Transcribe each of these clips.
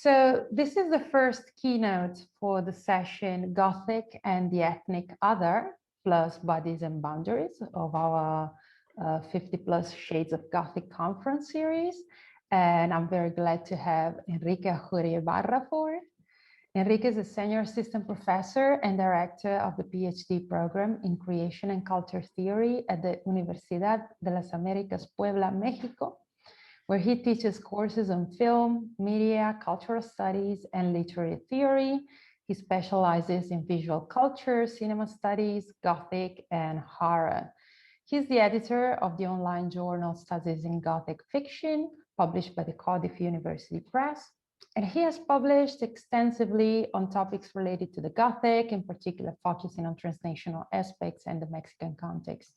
So this is the first keynote for the session Gothic and the Ethnic Other, plus Bodies and Boundaries of our 50 plus Shades of Gothic conference series. And I'm very glad to have Enrique Ajuria Ibarra for it. Enrique is a senior assistant professor and director of the PhD program in Creation and Culture Theory at the Universidad de las Américas, Puebla, Mexico, where he teaches courses on film, media, cultural studies, and literary theory. He specializes in visual culture, cinema studies, Gothic, and horror. He's the editor of the online journal Studies in Gothic Fiction, published by the Cardiff University Press. And he has published extensively on topics related to the Gothic, in particular focusing on transnational aspects and the Mexican context.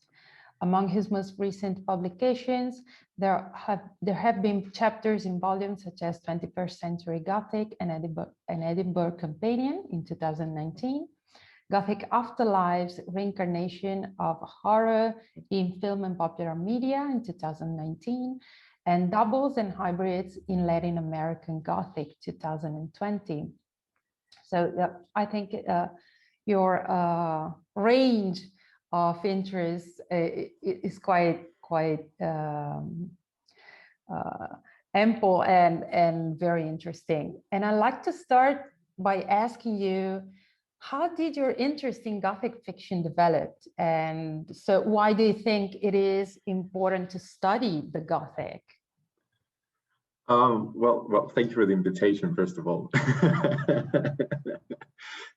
Among his most recent publications, there have been chapters in volumes such as 21st Century Gothic and Edinburgh Companion in 2019, Gothic Afterlives, Reincarnation of Horror in Film and Popular Media in 2019, and Doubles and Hybrids in Latin American Gothic 2020. So I think your range of interest is quite ample and very interesting. And I'd like to start by asking you, how did your interest in Gothic fiction develop? And so why do you think it is important to study the Gothic? Well, thank you for the invitation, first of all.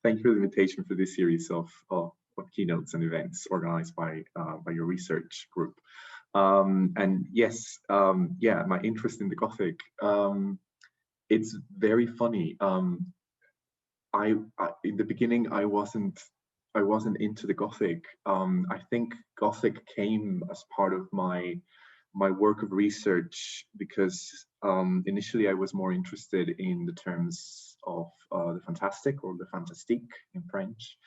Thank you for the invitation for this series of keynotes and events organized by your research group. And yes, yeah, my interest in the Gothic, it's very funny. In the beginning, I wasn't into the Gothic. I think Gothic came as part of my work of research because initially I was more interested in the terms of the fantastic, or the fantastique in French,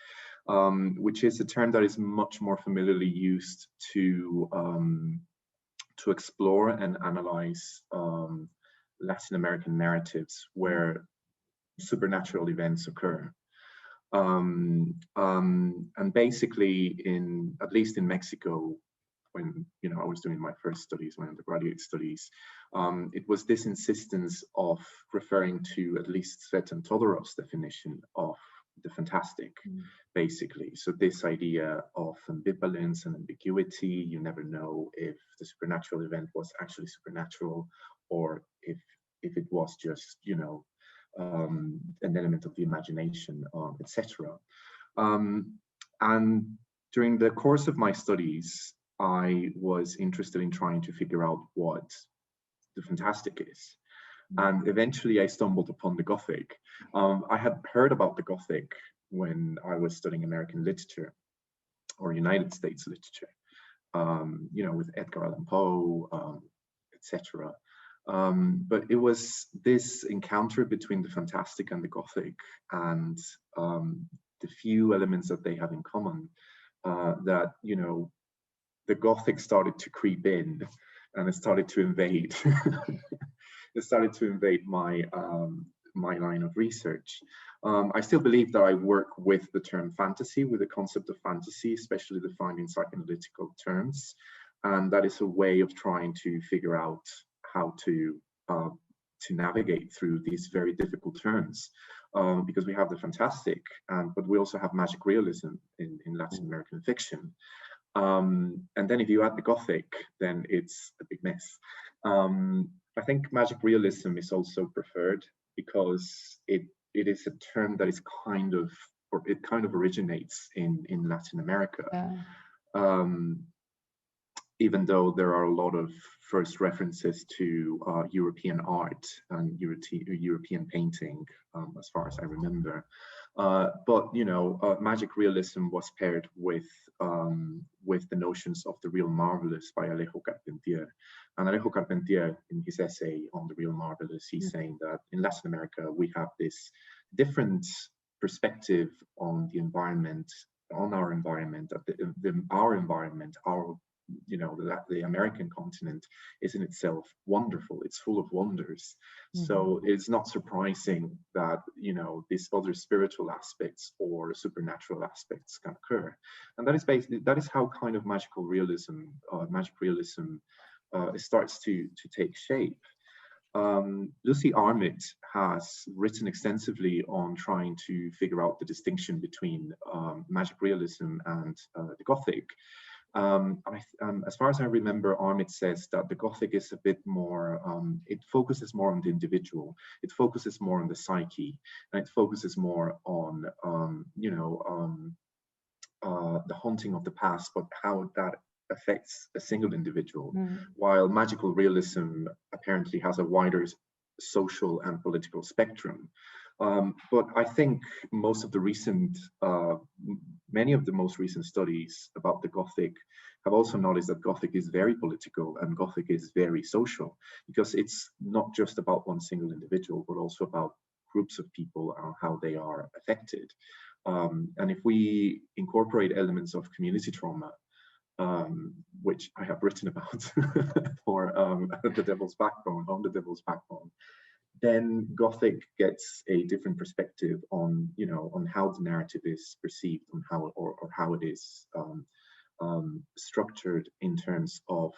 which is a term that is much more familiarly used to explore and analyze Latin American narratives where supernatural events occur. And basically, at least in Mexico, when I was doing my first studies, my undergraduate studies, it was this insistence of referring to at least Svet and Todorov's definition of the fantastic, basically. So this idea of ambivalence and ambiguity, you never know if the supernatural event was actually supernatural or if it was just, an element of the imagination, etc. And during the course of my studies, I was interested in trying to figure out what the fantastic is. And eventually I stumbled upon the Gothic. I had heard about the Gothic when I was studying American literature or United States literature, with Edgar Allan Poe, etc. But it was this encounter between the fantastic and the Gothic and the few elements that they have in common that, the Gothic started to creep in and it started to invade. It started to invade my line of research. I still believe that I work with the term fantasy, with the concept of fantasy, especially defined in psychoanalytical terms. And that is a way of trying to figure out how to navigate through these very difficult terms, because we have the fantastic, but we also have magic realism in Latin American fiction. And then if you add the Gothic, then it's a big mess. I think magic realism is also preferred because it is a term that is kind of originates in Latin America. Yeah. Even though there are a lot of first references to European art and European painting, as far as I remember. But magic realism was paired with the notions of the real marvelous by Alejo Carpentier. And Alejo Carpentier, in his essay on the real marvelous, he's saying that in Latin America we have this different perspective on the environment, on our environment, our environment, the American continent is in itself wonderful. It's full of wonders. So it's not surprising that these other spiritual aspects or supernatural aspects can occur. And that is how kind of magic realism starts to take shape. Lucy Armitt has written extensively on trying to figure out the distinction between magic realism and the Gothic. As far as I remember, Armitt says that the Gothic is a bit more, it focuses more on the individual, it focuses more on the psyche, and it focuses more on, the haunting of the past, but how that affects a single individual, while magical realism apparently has a wider social and political spectrum. But I think many of the most recent studies about the Gothic have also noticed that Gothic is very political and Gothic is very social, because it's not just about one single individual, but also about groups of people and how they are affected. And if we incorporate elements of community trauma, which I have written about for The Devil's Backbone, on The Devil's Backbone, then Gothic gets a different perspective on, on how the narrative is perceived, on how or how it is structured in terms of,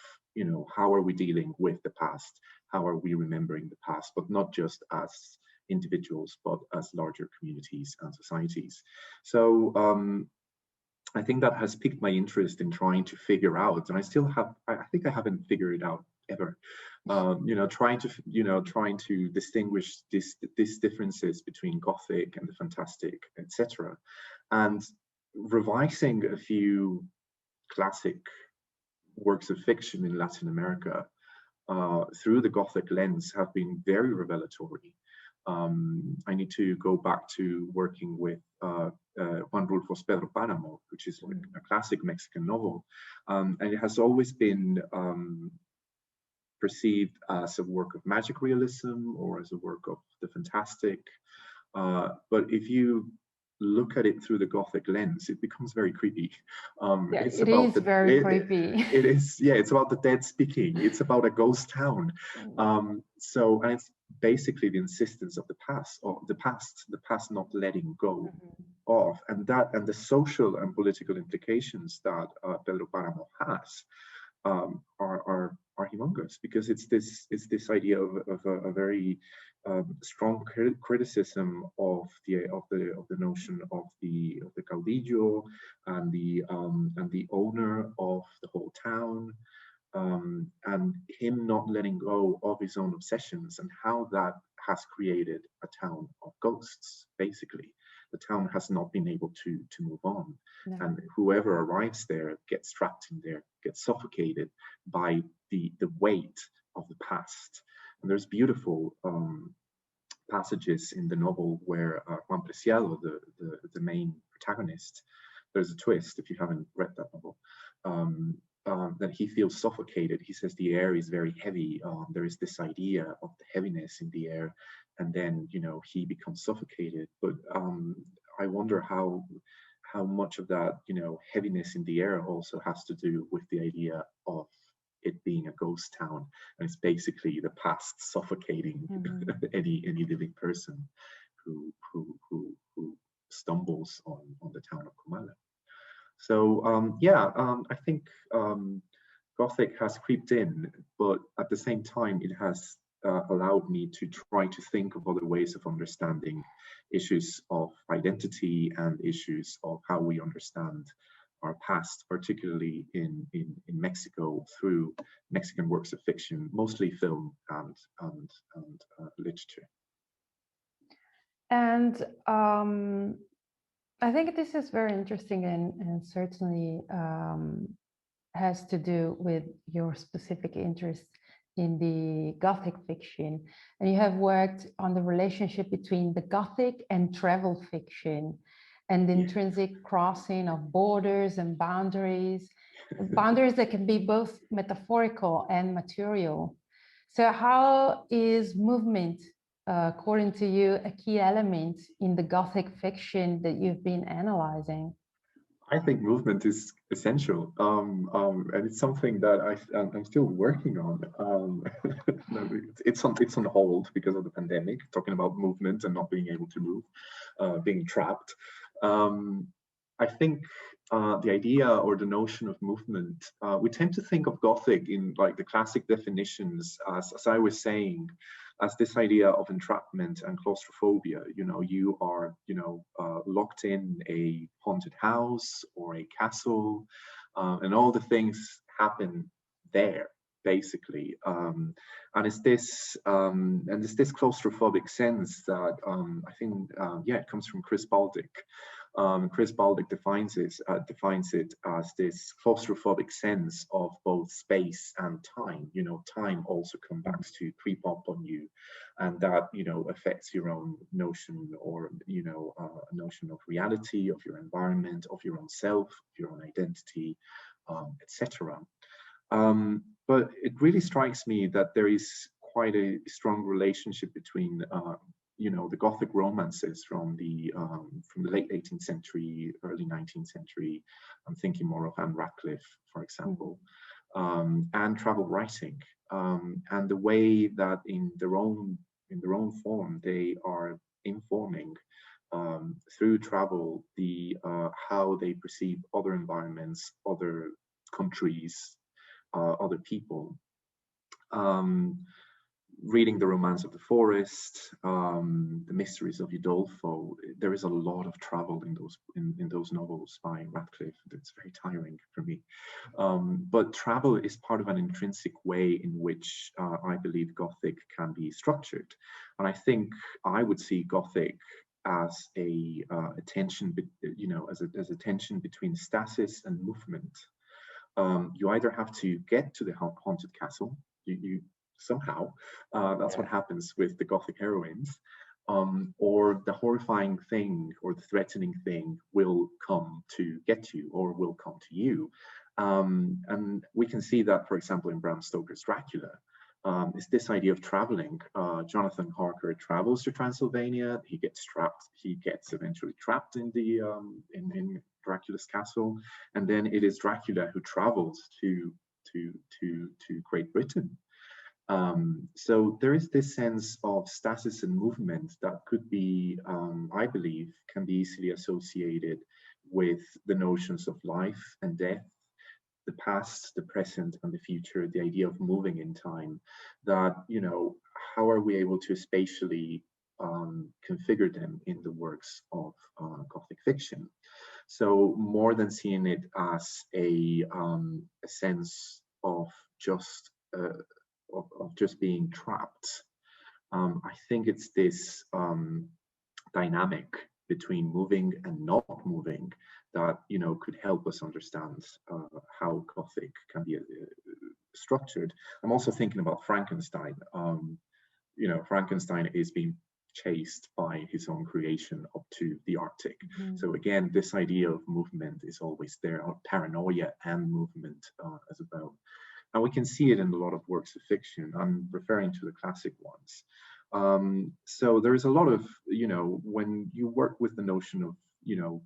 how are we dealing with the past? How are we remembering the past? But not just as individuals, but as larger communities and societies. So I think that has piqued my interest in trying to figure out, and I think I haven't figured it out ever. Trying to distinguish these differences between Gothic and the fantastic, etc., and revising a few classic works of fiction in Latin America through the Gothic lens have been very revelatory. I need to go back to working with Juan Rulfo's Pedro Páramo, which is a classic Mexican novel, and it has always been perceived as a work of magic realism or as a work of the fantastic. But if you look at it through the Gothic lens, it becomes very creepy. It's very creepy. It is, yeah, it's about the dead speaking. It's about a ghost town. And it's basically the insistence of the past not letting go of, and the social and political implications that Pedro Páramo has are humongous, because it's this idea of a very strong criticism of the notion of the caudillo and the owner of the whole town, and him not letting go of his own obsessions, and how that has created a town of ghosts. Basically, the town has not been able to move on, and whoever arrives there gets trapped in there, gets suffocated by the weight of the past. And there's beautiful passages in the novel where Juan Preciado, the main protagonist, there's a twist if you haven't read that novel, that he feels suffocated. He says the air is very heavy. There is this idea of the heaviness in the air, and then he becomes suffocated. But I wonder how much of that heaviness in the air also has to do with the idea of it being a ghost town, and it's basically the past suffocating any living person who stumbles on the town of Comala. So I think Gothic has creeped in, but at the same time it has allowed me to try to think of other ways of understanding issues of identity and issues of how we understand our past, particularly in Mexico, through Mexican works of fiction, mostly film and literature. And I think this is very interesting, and certainly has to do with your specific interest in the Gothic fiction, and you have worked on the relationship between the Gothic and travel fiction, and the intrinsic crossing of borders and boundaries that can be both metaphorical and material. So how is movement, according to you, a key element in the Gothic fiction that you've been analyzing? I think movement is essential, and it's something that I'm still working on. It's on hold because of the pandemic. Talking about movement and not being able to move, being trapped. I think the idea or the notion of movement, we tend to think of Gothic in like the classic definitions, as I was saying, as this idea of entrapment and claustrophobia. You know, you are, locked in a haunted house or a castle, and all the things happen there, basically. And it's this claustrophobic sense that I think, it comes from Chris Baldick. Chris Baldick defines it as this claustrophobic sense of both space and time. You know, time also comes back to creep up on you, and that, affects your own notion, or notion of reality, of your environment, of your own self, of your own identity, etc. But it really strikes me that there is quite a strong relationship between the Gothic romances from the late 18th century, early 19th century. I'm thinking more of Anne Radcliffe, for example, and travel writing, and the way that in their own form they are informing through travel how they perceive other environments, other countries, other people. Reading The Romance of the Forest, The Mysteries of Udolpho, there is a lot of travel in those novels by Radcliffe. It's very tiring for me. But travel is part of an intrinsic way in which I believe Gothic can be structured. And I think I would see Gothic as a tension, as a tension between stasis and movement. You either have to get to the haunted castle, you somehow, that's what happens with the Gothic heroines, or the horrifying thing or the threatening thing will come to get you, or will come to you. And we can see that, for example, in Bram Stoker's Dracula. It's this idea of traveling. Jonathan Harker travels to Transylvania. He gets eventually trapped in the in Dracula's castle, and then it is Dracula who travels to Great Britain. So there is this sense of stasis and movement that could be, I believe, can be easily associated with the notions of life and death, the past, the present, and the future, the idea of moving in time. That, how are we able to spatially configure them in the works of Gothic fiction? So more than seeing it as a sense of just being trapped, I think it's this dynamic between moving and not moving that could help us understand how Gothic can be structured. I'm also thinking about Frankenstein. Frankenstein is being chased by his own creation up to the Arctic. So again, this idea of movement is always there, paranoia and movement as well. And we can see it in a lot of works of fiction. I'm referring to the classic ones. So there is a lot of, when you work with the notion of,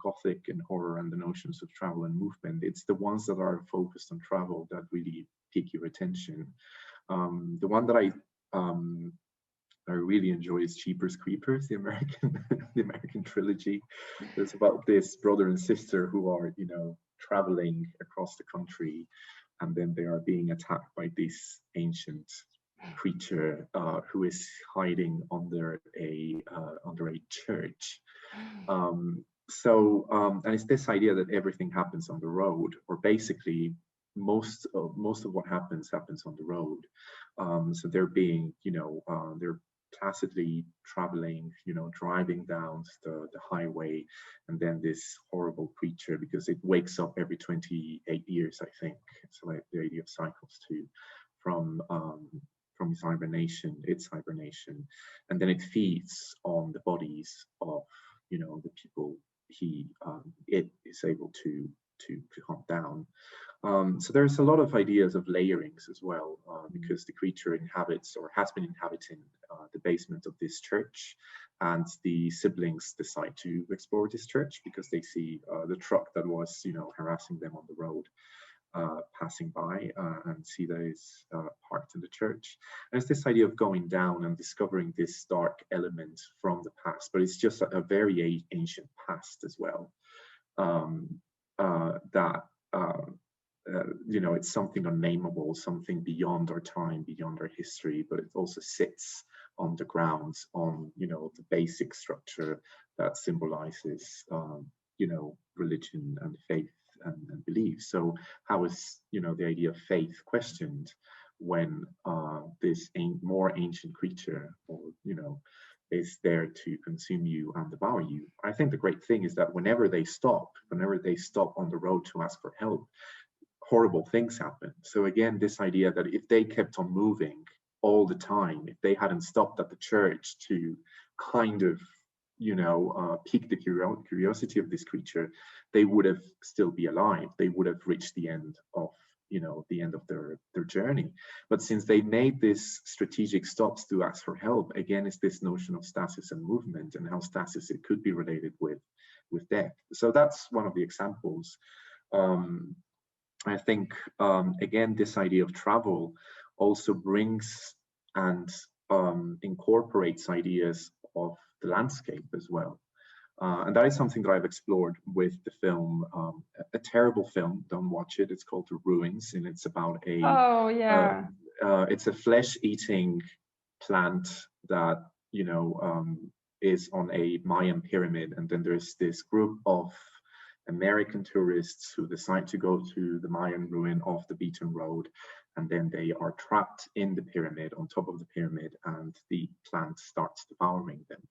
Gothic and horror and the notions of travel and movement, it's the ones that are focused on travel that really pique your attention. The one that I really enjoy is Jeepers Creepers, the American trilogy. It's about this brother and sister who are, traveling across the country, and then they are being attacked by this ancient creature who is hiding under a church. And it's this idea that everything happens on the road, or basically most of what happens on the road. So they're being, they're placidly traveling, driving down the highway, and then this horrible creature, because it wakes up every 28 years, I think. So like the idea of cycles too, from joins hibernation, its hibernation, and then it feeds on the bodies of, you know, the people it is able to hunt down. So there's a lot of ideas of layerings as well, because the creature inhabits or has been inhabiting the basement of this church, and the siblings decide to explore this church because they see the truck that was, you know, harassing them on the road passing by, and see that it's parked in the church. And it's this idea of going down and discovering this dark element from the past, but it's just a very ancient past as well. You know, it's something unnameable, something beyond our time, beyond our history, but it also sits on the grounds, on, you know, the basic structure that symbolizes, you know, religion and faith and belief. So how is, you know, the idea of faith questioned when this more ancient creature, or, you know, is there to consume you and devour you? I think the great thing is that whenever they stop on the road to ask for help, horrible things happen. So again, this idea that if they kept on moving all the time, if they hadn't stopped at the church to kind of, you know, pique the curiosity of this creature, they would have still be alive. They would have reached the end of, you know, the end of their journey. But since they made this strategic stops to ask for help, again, is this notion of stasis and movement, and how stasis it could be related with death. So that's one of the examples. I think, again, this idea of travel also brings and incorporates ideas of the landscape as well. And that is something that I've explored with the film, a terrible film, don't watch it. It's called The Ruins, and it's about a, oh yeah, it's a flesh-eating plant that, you know, is on a Mayan pyramid. And then there's this group of American tourists who decide to go to the Mayan ruin off the beaten road, and then they are trapped in the pyramid, on top of the pyramid, and the plant starts devouring them.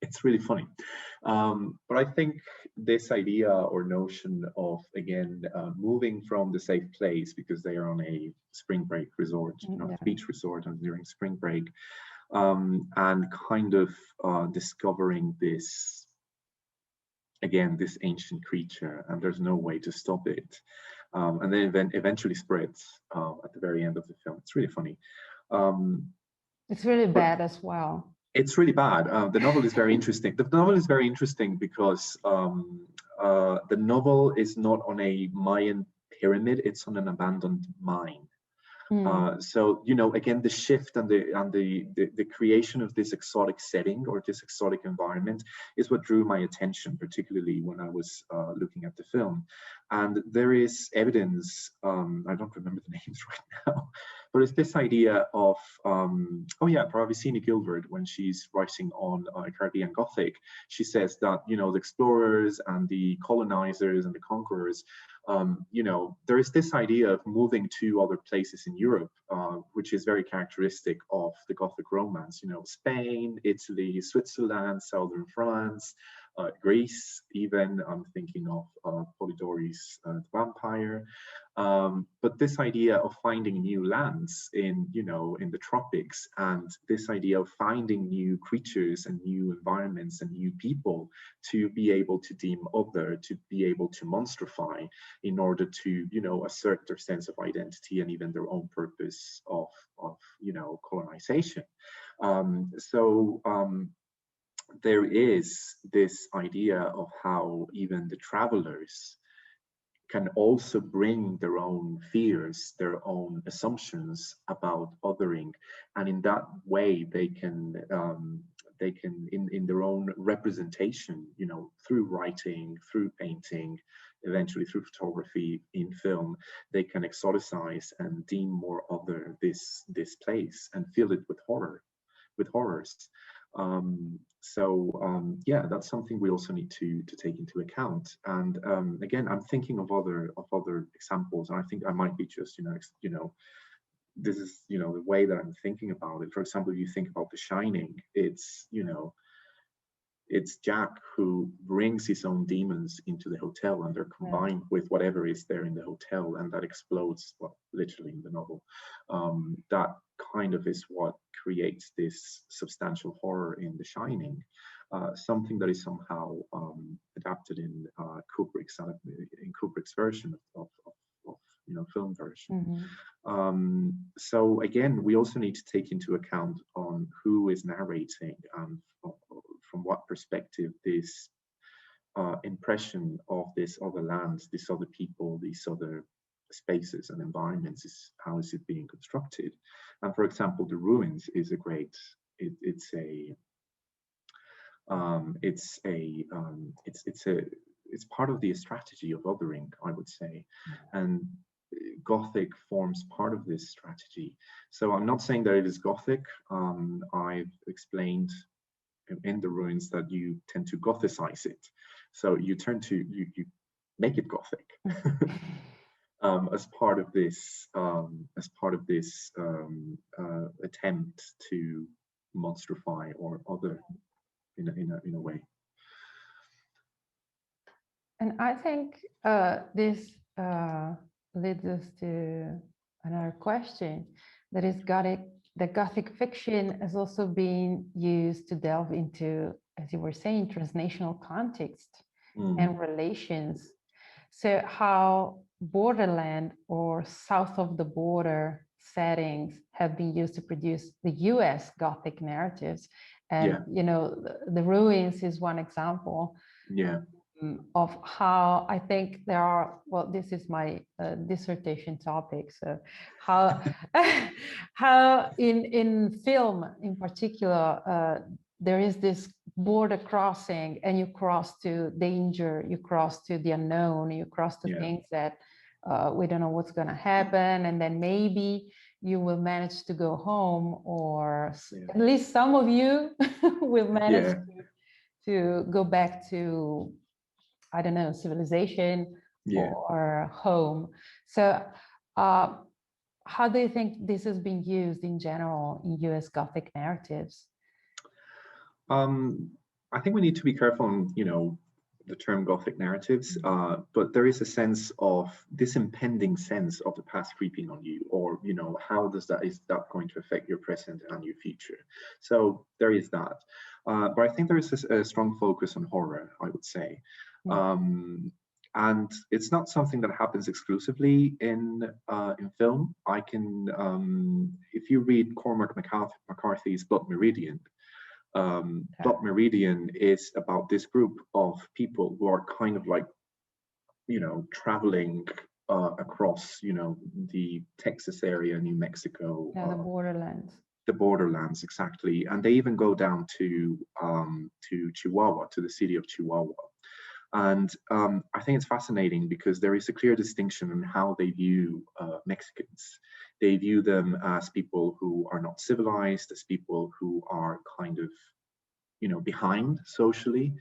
It's really funny. But I think this idea or notion of, again, moving from the safe place, because they are on a spring break resort, you know, beach resort, and during spring break, and kind of discovering this, again, this ancient creature, and there's no way to stop it. And then eventually spreads at the very end of the film. It's really funny. It's really bad as well. It's really bad. The novel is very interesting. The novel is very interesting because the novel is not on a Mayan pyramid, it's on an abandoned mine. So, you know, again, the shift and the creation of this exotic setting or this exotic environment is what drew my attention, particularly when I was looking at the film. And there is evidence, I don't remember the names right now, but it's this idea of, oh yeah, Pravicini Gilbert, when she's writing on Caribbean Gothic, she says that, you know, the explorers and the colonizers and the conquerors, you know, there is this idea of moving to other places in Europe, which is very characteristic of the Gothic Romance, you know, Spain, Italy, Switzerland, southern France, Greece, even. I'm thinking of Polidori's The Vampire. But this idea of finding new lands in, you know, in the tropics, and this idea of finding new creatures and new environments and new people to be able to deem other, to be able to monstrify in order to, you know, assert their sense of identity and even their own purpose of you know, colonization. There is this idea of how even the travelers can also bring their own fears, their own assumptions about othering, and in that way they can in their own representation, you know, through writing, through painting, eventually through photography, in film, they can exoticize and deem more other this place and fill it with horrors. Yeah, that's something we also need to take into account. And again, I'm thinking of other examples, and I think I might be just, you know, this is, you know, the way that I'm thinking about it. For example, if you think about The Shining, it's, you know, it's Jack who brings his own demons into the hotel, and they're combined with whatever is there in the hotel, and that explodes, well, literally in the novel. That kind of is what creates this substantial horror in The Shining, something that is somehow adapted in Kubrick's version of film version. So again, we also need to take into account on who is narrating and from what perspective this impression of this other land, these other people, these other spaces and environments how is it being constructed. And for example, the ruins is a great, it's part of the strategy of othering, I would say. And Gothic forms part of this strategy. So I'm not saying that it is Gothic. I've explained in the ruins that you tend to Gothicize it. So you make it Gothic as part of this attempt to monstrify or other in a way. And I think this leads us to another question, that is the Gothic fiction has also been used to delve into, as you were saying, transnational context and relations. So how borderland or south of the border settings have been used to produce the US Gothic narratives. And, the ruins is one example. Of how I think there are, well, this is my dissertation topic. So how in film in particular, there is this border crossing, and you cross to danger, you cross to the unknown, you cross to things that we don't know what's going to happen, and then maybe you will manage to go home, or at least some of you will manage to go back to, I don't know, civilization or home. So how do you think this is being used in general in US Gothic narratives? I think we need to be careful on, the term Gothic narratives, but there is a sense of this impending sense of the past creeping on you, or, how is that going to affect your present and your future? So there is that. But I think there is a strong focus on horror, I would say. And it's not something that happens exclusively in film. I can, if you read Cormac McCarthy's Blood Meridian, Blood Meridian is about this group of people who are kind of like, traveling across, the Texas area, New Mexico. The borderlands. The borderlands, exactly. And they even go down to Chihuahua, to the city of Chihuahua. And I think it's fascinating because there is a clear distinction in how they view Mexicans. They view them as people who are not civilized, as people who are kind of, behind socially.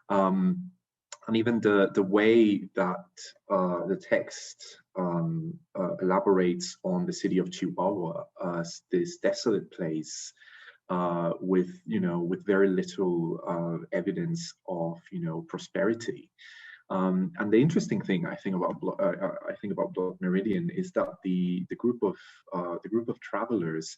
And even the way that the text elaborates on the city of Chihuahua as this desolate place, with very little evidence of prosperity. And the interesting thing I think about Blood Meridian is that the group of travelers,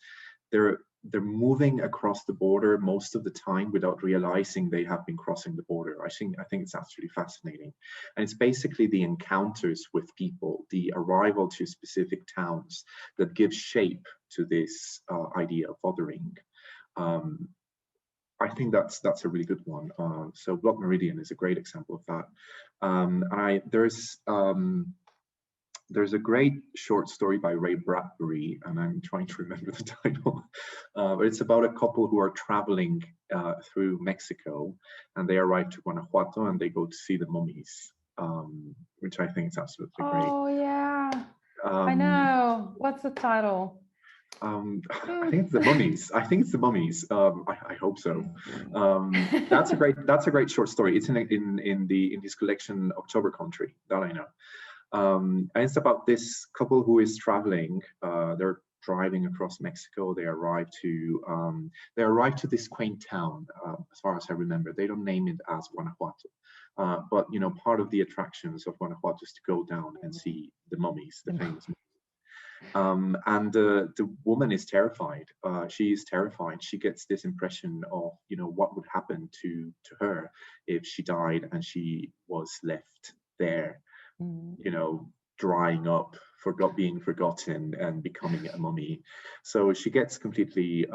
they're moving across the border most of the time without realizing they have been crossing the border. I think it's absolutely fascinating. And it's basically the encounters with people, the arrival to specific towns, that gives shape to this idea of othering. I think that's a really good one. So Blood Meridian is a great example of that. And there's a great short story by Ray Bradbury, and I'm trying to remember the title, but it's about a couple who are traveling through Mexico, and they arrive to Guanajuato, and they go to see the Mummies, which I think is absolutely great. Oh yeah, I know. What's the title? I think it's the Mummies. I hope so. That's a great short story. It's in his collection October Country, that I know. And it's about this couple who is traveling. They're driving across Mexico. They arrive to this quaint town. As far as I remember, they don't name it as Guanajuato, but you know, part of the attractions of Guanajuato is to go down and see the mummies, the famous. And the woman is terrified. She is terrified. She gets this impression of, you know, what would happen to her if she died and she was left there, you know, drying up, being forgotten and becoming a mummy. So she gets completely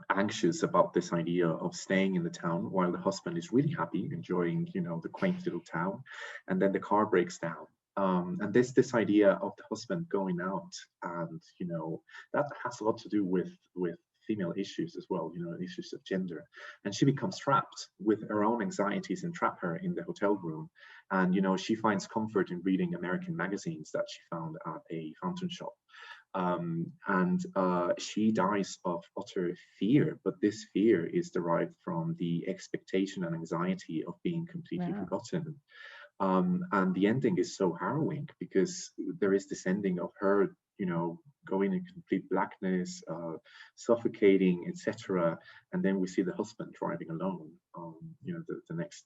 anxious about this idea of staying in the town while the husband is really happy, enjoying, you know, the quaint little town. And then the car breaks down. And this idea of the husband going out, and you know, that has a lot to do with female issues as well, you know, issues of gender. And she becomes trapped with her own anxieties and trap her in the hotel room. And you know, she finds comfort in reading American magazines that she found at a fountain shop. She dies of utter fear, but this fear is derived from the expectation and anxiety of being completely forgotten. And the ending is so harrowing because there is this ending of her, you know, going in complete blackness, suffocating, etc. And then we see the husband driving alone. You know, the next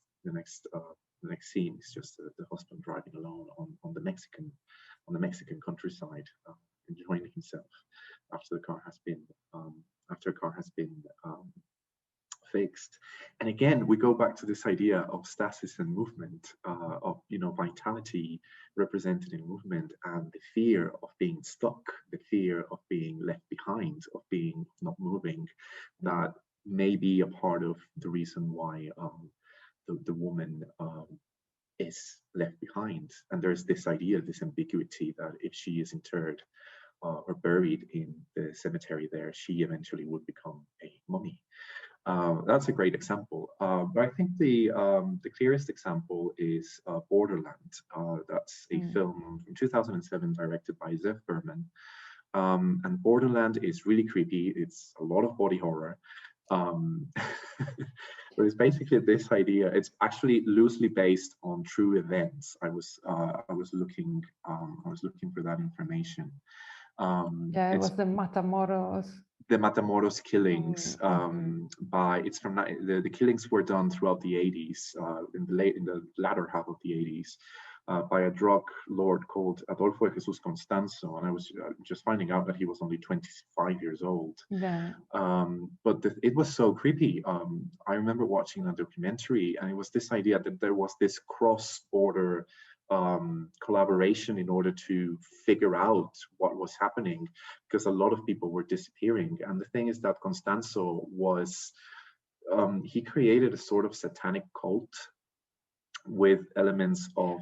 scene is just the husband driving alone on the Mexican countryside, enjoying himself after the car has been fixed. And again, we go back to this idea of stasis and movement, of, you know, vitality represented in movement, and the fear of being stuck, the fear of being left behind, of being not moving, that may be a part of the reason why the woman is left behind. And there's this idea, this ambiguity, that if she is interred or buried in the cemetery there, she eventually would become a mummy. That's a great example. But I think the clearest example is Borderland. That's a film from 2007 directed by Zev Berman. And Borderland is really creepy. It's a lot of body horror. But it's basically this idea. It's actually loosely based on true events. I was looking for that information. Yeah, it was the Matamoros. The Matamoros killings. It's from the killings were done throughout the 80s, in the latter half of the 80s, by a drug lord called Adolfo de Jesus Constanzo, and I was just finding out that he was only 25 years old. Yeah. But it was so creepy. I remember watching a documentary, and it was this idea that there was this cross-border collaboration in order to figure out what was happening, because a lot of people were disappearing. And the thing is that Constanzo was, he created a sort of satanic cult with elements of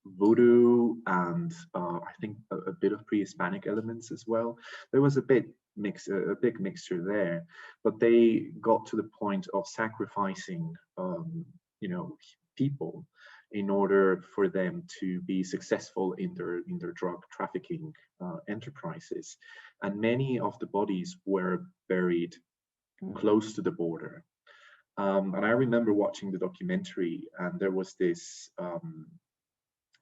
voodoo and I think a bit of pre-Hispanic elements as well. There was a big mixture there, but they got to the point of sacrificing, you know, people in order for them to be successful in their drug trafficking enterprises. And many of the bodies were buried close to the border. And I remember watching the documentary, and there was this,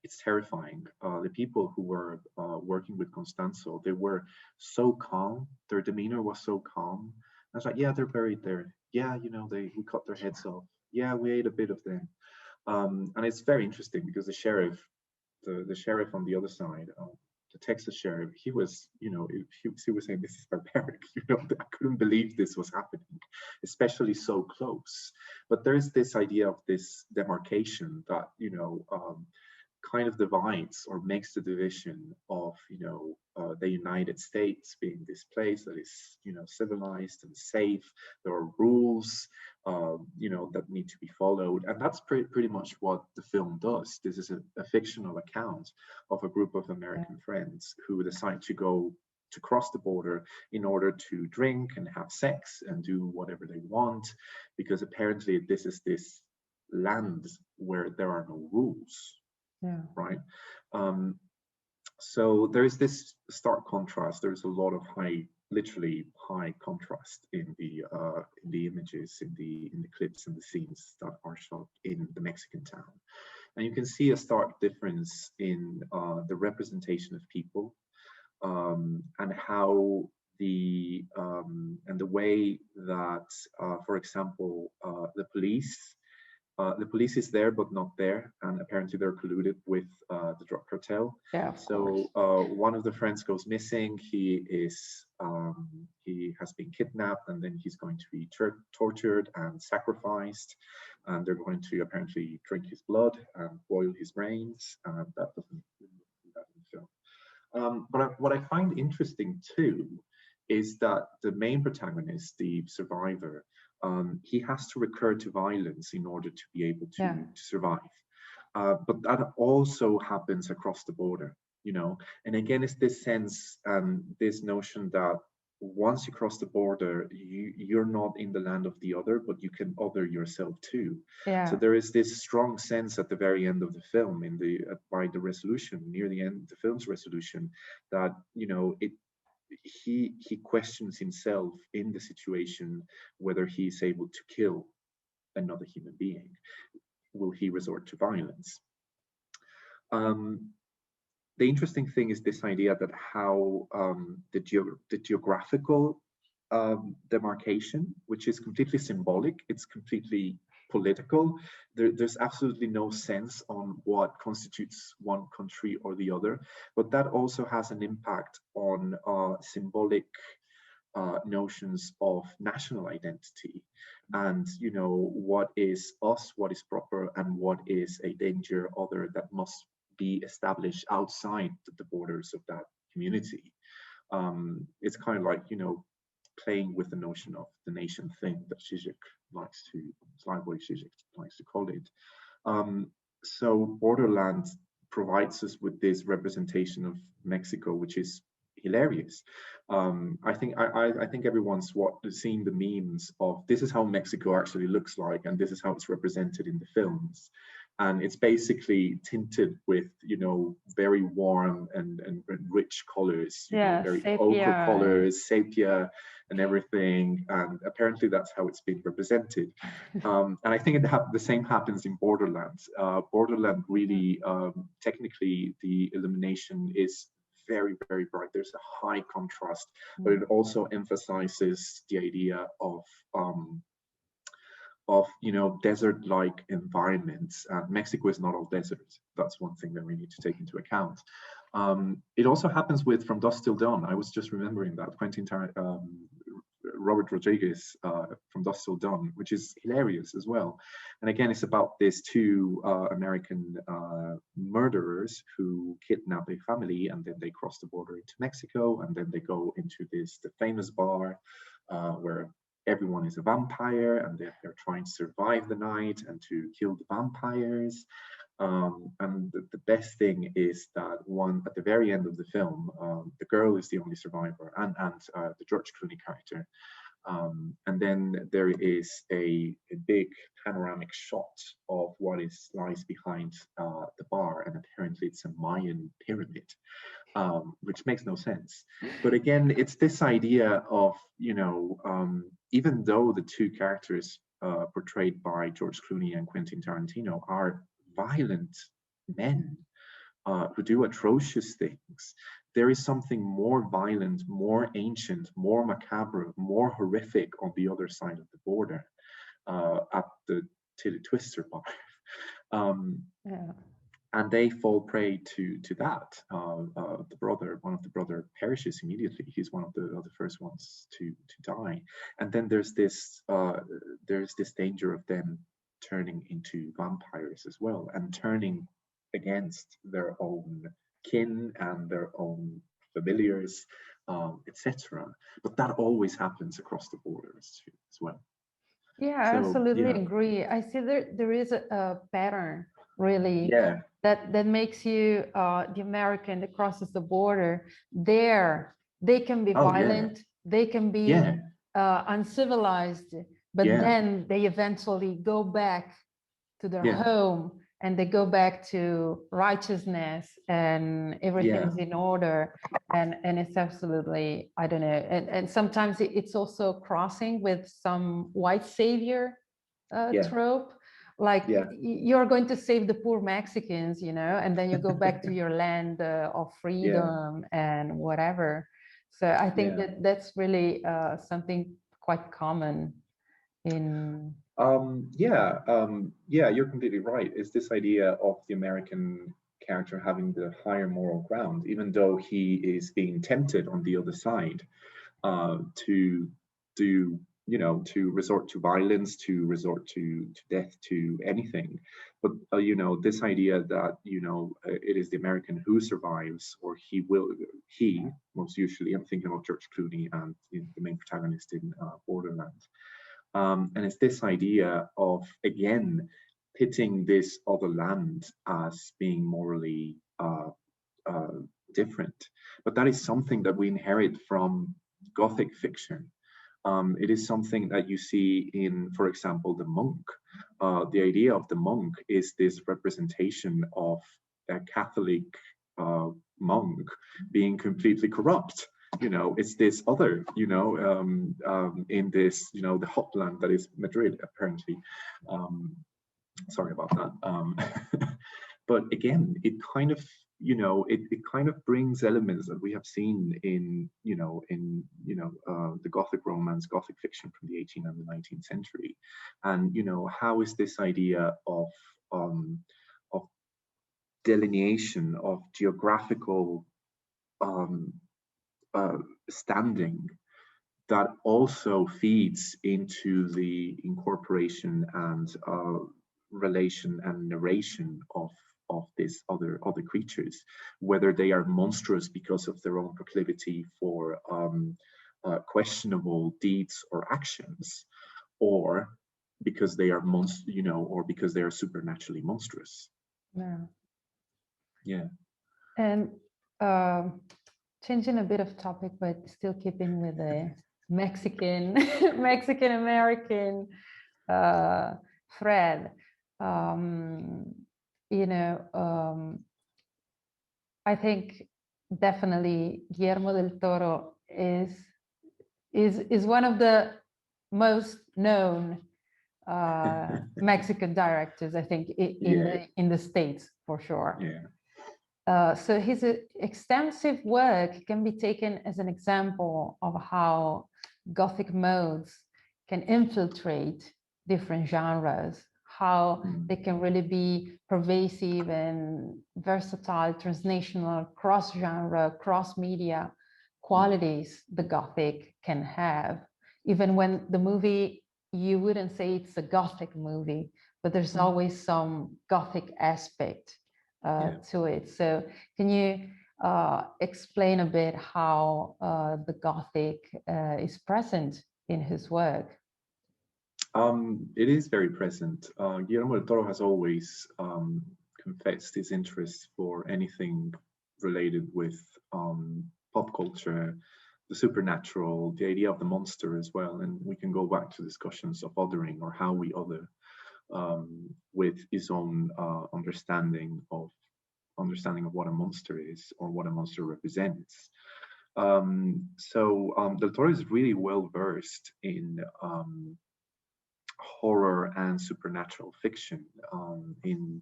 it's terrifying. The people who were working with Constanzo, they were so calm. Their demeanor was so calm. I was like, yeah, they're buried there. Yeah, you know, we cut their heads off. Yeah, we ate a bit of them. And it's very interesting because the sheriff on the other side, the Texas sheriff, he was, you know, he was saying, this is barbaric. You know, I couldn't believe this was happening, especially so close. But there's this idea of this demarcation that, you know, kind of divides or makes the division of, you know, the United States being this place that is, you know, civilized and safe. There are rules, you know, that need to be followed, and that's pretty much what the film does. This is a fictional account of a group of American friends who decide to cross the border in order to drink and have sex and do whatever they want, because apparently this is this land where there are no rules. Yeah. Right. So there is this stark contrast. There's a lot of literally high contrast in the images, in the clips and the scenes that are shot in the Mexican town, and you can see a stark difference in the representation of people. and how the way that, for example, the police is there but not there, and apparently they're colluded with the drug cartel. Yeah, of course. So one of the friends goes missing. He has been kidnapped, and then he's going to be tortured and sacrificed, and they're going to apparently drink his blood and boil his brains. And that doesn't that in the film. But what I find interesting too is that the main protagonist, the survivor, he has to recur to violence in order to be able to survive. But that also happens across the border, you know. And again, it's this sense, this notion that once you cross the border, you're not in the land of the other, but you can other yourself too. Yeah. So there is this strong sense at the very end of the film, by the resolution, near the end, the film's resolution, that, you know, he questions himself in the situation, whether he's able to kill another human being. Will he resort to violence? The interesting thing is this idea that how the geographical demarcation, which is completely symbolic, it's completely political. There's absolutely no sense on what constitutes one country or the other, but that also has an impact on symbolic notions of national identity, and, you know, what is us, what is proper, and what is a danger other that must be established outside the borders of that community. It's kind of like, you know, playing with the notion of the nation thing that Slavoj Žižek likes to call it. So Borderland provides us with this representation of Mexico, which is hilarious. I think everyone's seen the memes of this is how Mexico actually looks like, and this is how it's represented in the films. And it's basically tinted with, you know, very warm and rich colors, very ochre colors, sepia, and everything. And apparently that's how it's been represented. And I think the same happens in Borderland. Borderland really, technically, the illumination is very, very bright. There's a high contrast, but it also emphasizes the idea of you know, desert-like environments. Mexico is not all desert. That's one thing that we need to take into account. It also happens with From Dusk Till Dawn. I was just remembering that Robert Rodriguez, From Dusk Till Dawn, which is hilarious as well. And again, it's about these two American murderers who kidnap a family, and then they cross the border into Mexico, and then they go into the famous bar where everyone is a vampire, and they're trying to survive the night and to kill the vampires. And the best thing is that at the very end of the film, the girl is the only survivor, and the George Clooney character. And then there is a big panoramic shot of what lies behind the bar, and apparently it's a Mayan pyramid, which makes no sense. But again, it's this idea of, you know, even though the two characters portrayed by George Clooney and Quentin Tarantino are violent men who do atrocious things, there is something more violent, more ancient, more macabre, more horrific on the other side of the border at the Tilly Twister bar. And they fall prey to that. One of the brother perishes immediately. He's one of the first ones to die. And then there's this danger of them turning into vampires as well, and turning against their own kin and their own familiars, etc. But that always happens across the borders too, as well. Yeah, I absolutely agree. I see there is a pattern, really, that makes you the American that crosses the border. They can be violent, they can be uncivilized, but then they eventually go back to their home, and they go back to righteousness, and everything's in order, and it's absolutely, I don't know, and sometimes it's also crossing with some white savior trope, like Yeah. you're going to save the poor Mexicans, you know, and then you go back to your land of freedom and whatever. So I think that that's really something quite common in. Yeah, you're completely right. It's this idea of the American character having the higher moral ground, even though he is being tempted on the other side to do, you know, to resort to violence, to resort to death, to anything. But you know, this idea that, you know, it is the American who survives, or he most usually. I'm thinking about George Clooney and, you know, the main protagonist in Borderland. And it's this idea of, again, pitting this other land as being morally different. But that is something that we inherit from Gothic fiction. It is something that you see in, for example, the monk. The idea of the monk is this representation of a Catholic monk being completely corrupt. You know, it's this other, you know, in this, you know, the hotland that is Madrid, apparently. Sorry about that. But again, it kind of, you know, it kind of brings elements that we have seen in, you know, the Gothic romance, Gothic fiction from the 18th and the 19th century. And, you know, how is this idea of delineation, of geographical standing, that also feeds into the incorporation and relation and narration of these other creatures, whether they are monstrous because of their own proclivity for questionable deeds or actions, or because they are you know, or because they are supernaturally monstrous. Yeah. And changing a bit of topic, but still keeping with the Mexican American thread. You know, I think definitely Guillermo del Toro is one of the most known Mexican directors, I think, in the States, for sure. Yeah. So his extensive work can be taken as an example of how Gothic modes can infiltrate different genres, how they can really be pervasive and versatile, transnational, cross-genre, cross-media qualities the Gothic can have. Even when the movie, you wouldn't say it's a Gothic movie, but there's always some Gothic aspect to it. So can you explain a bit how the Gothic is present in his work? It is very present. Guillermo del Toro has always confessed his interest for anything related with pop culture, the supernatural, the idea of the monster as well. And we can go back to discussions of othering, or how we other, with his own understanding of what a monster is, or what a monster represents. So Del Toro is really well versed in horror and supernatural fiction, from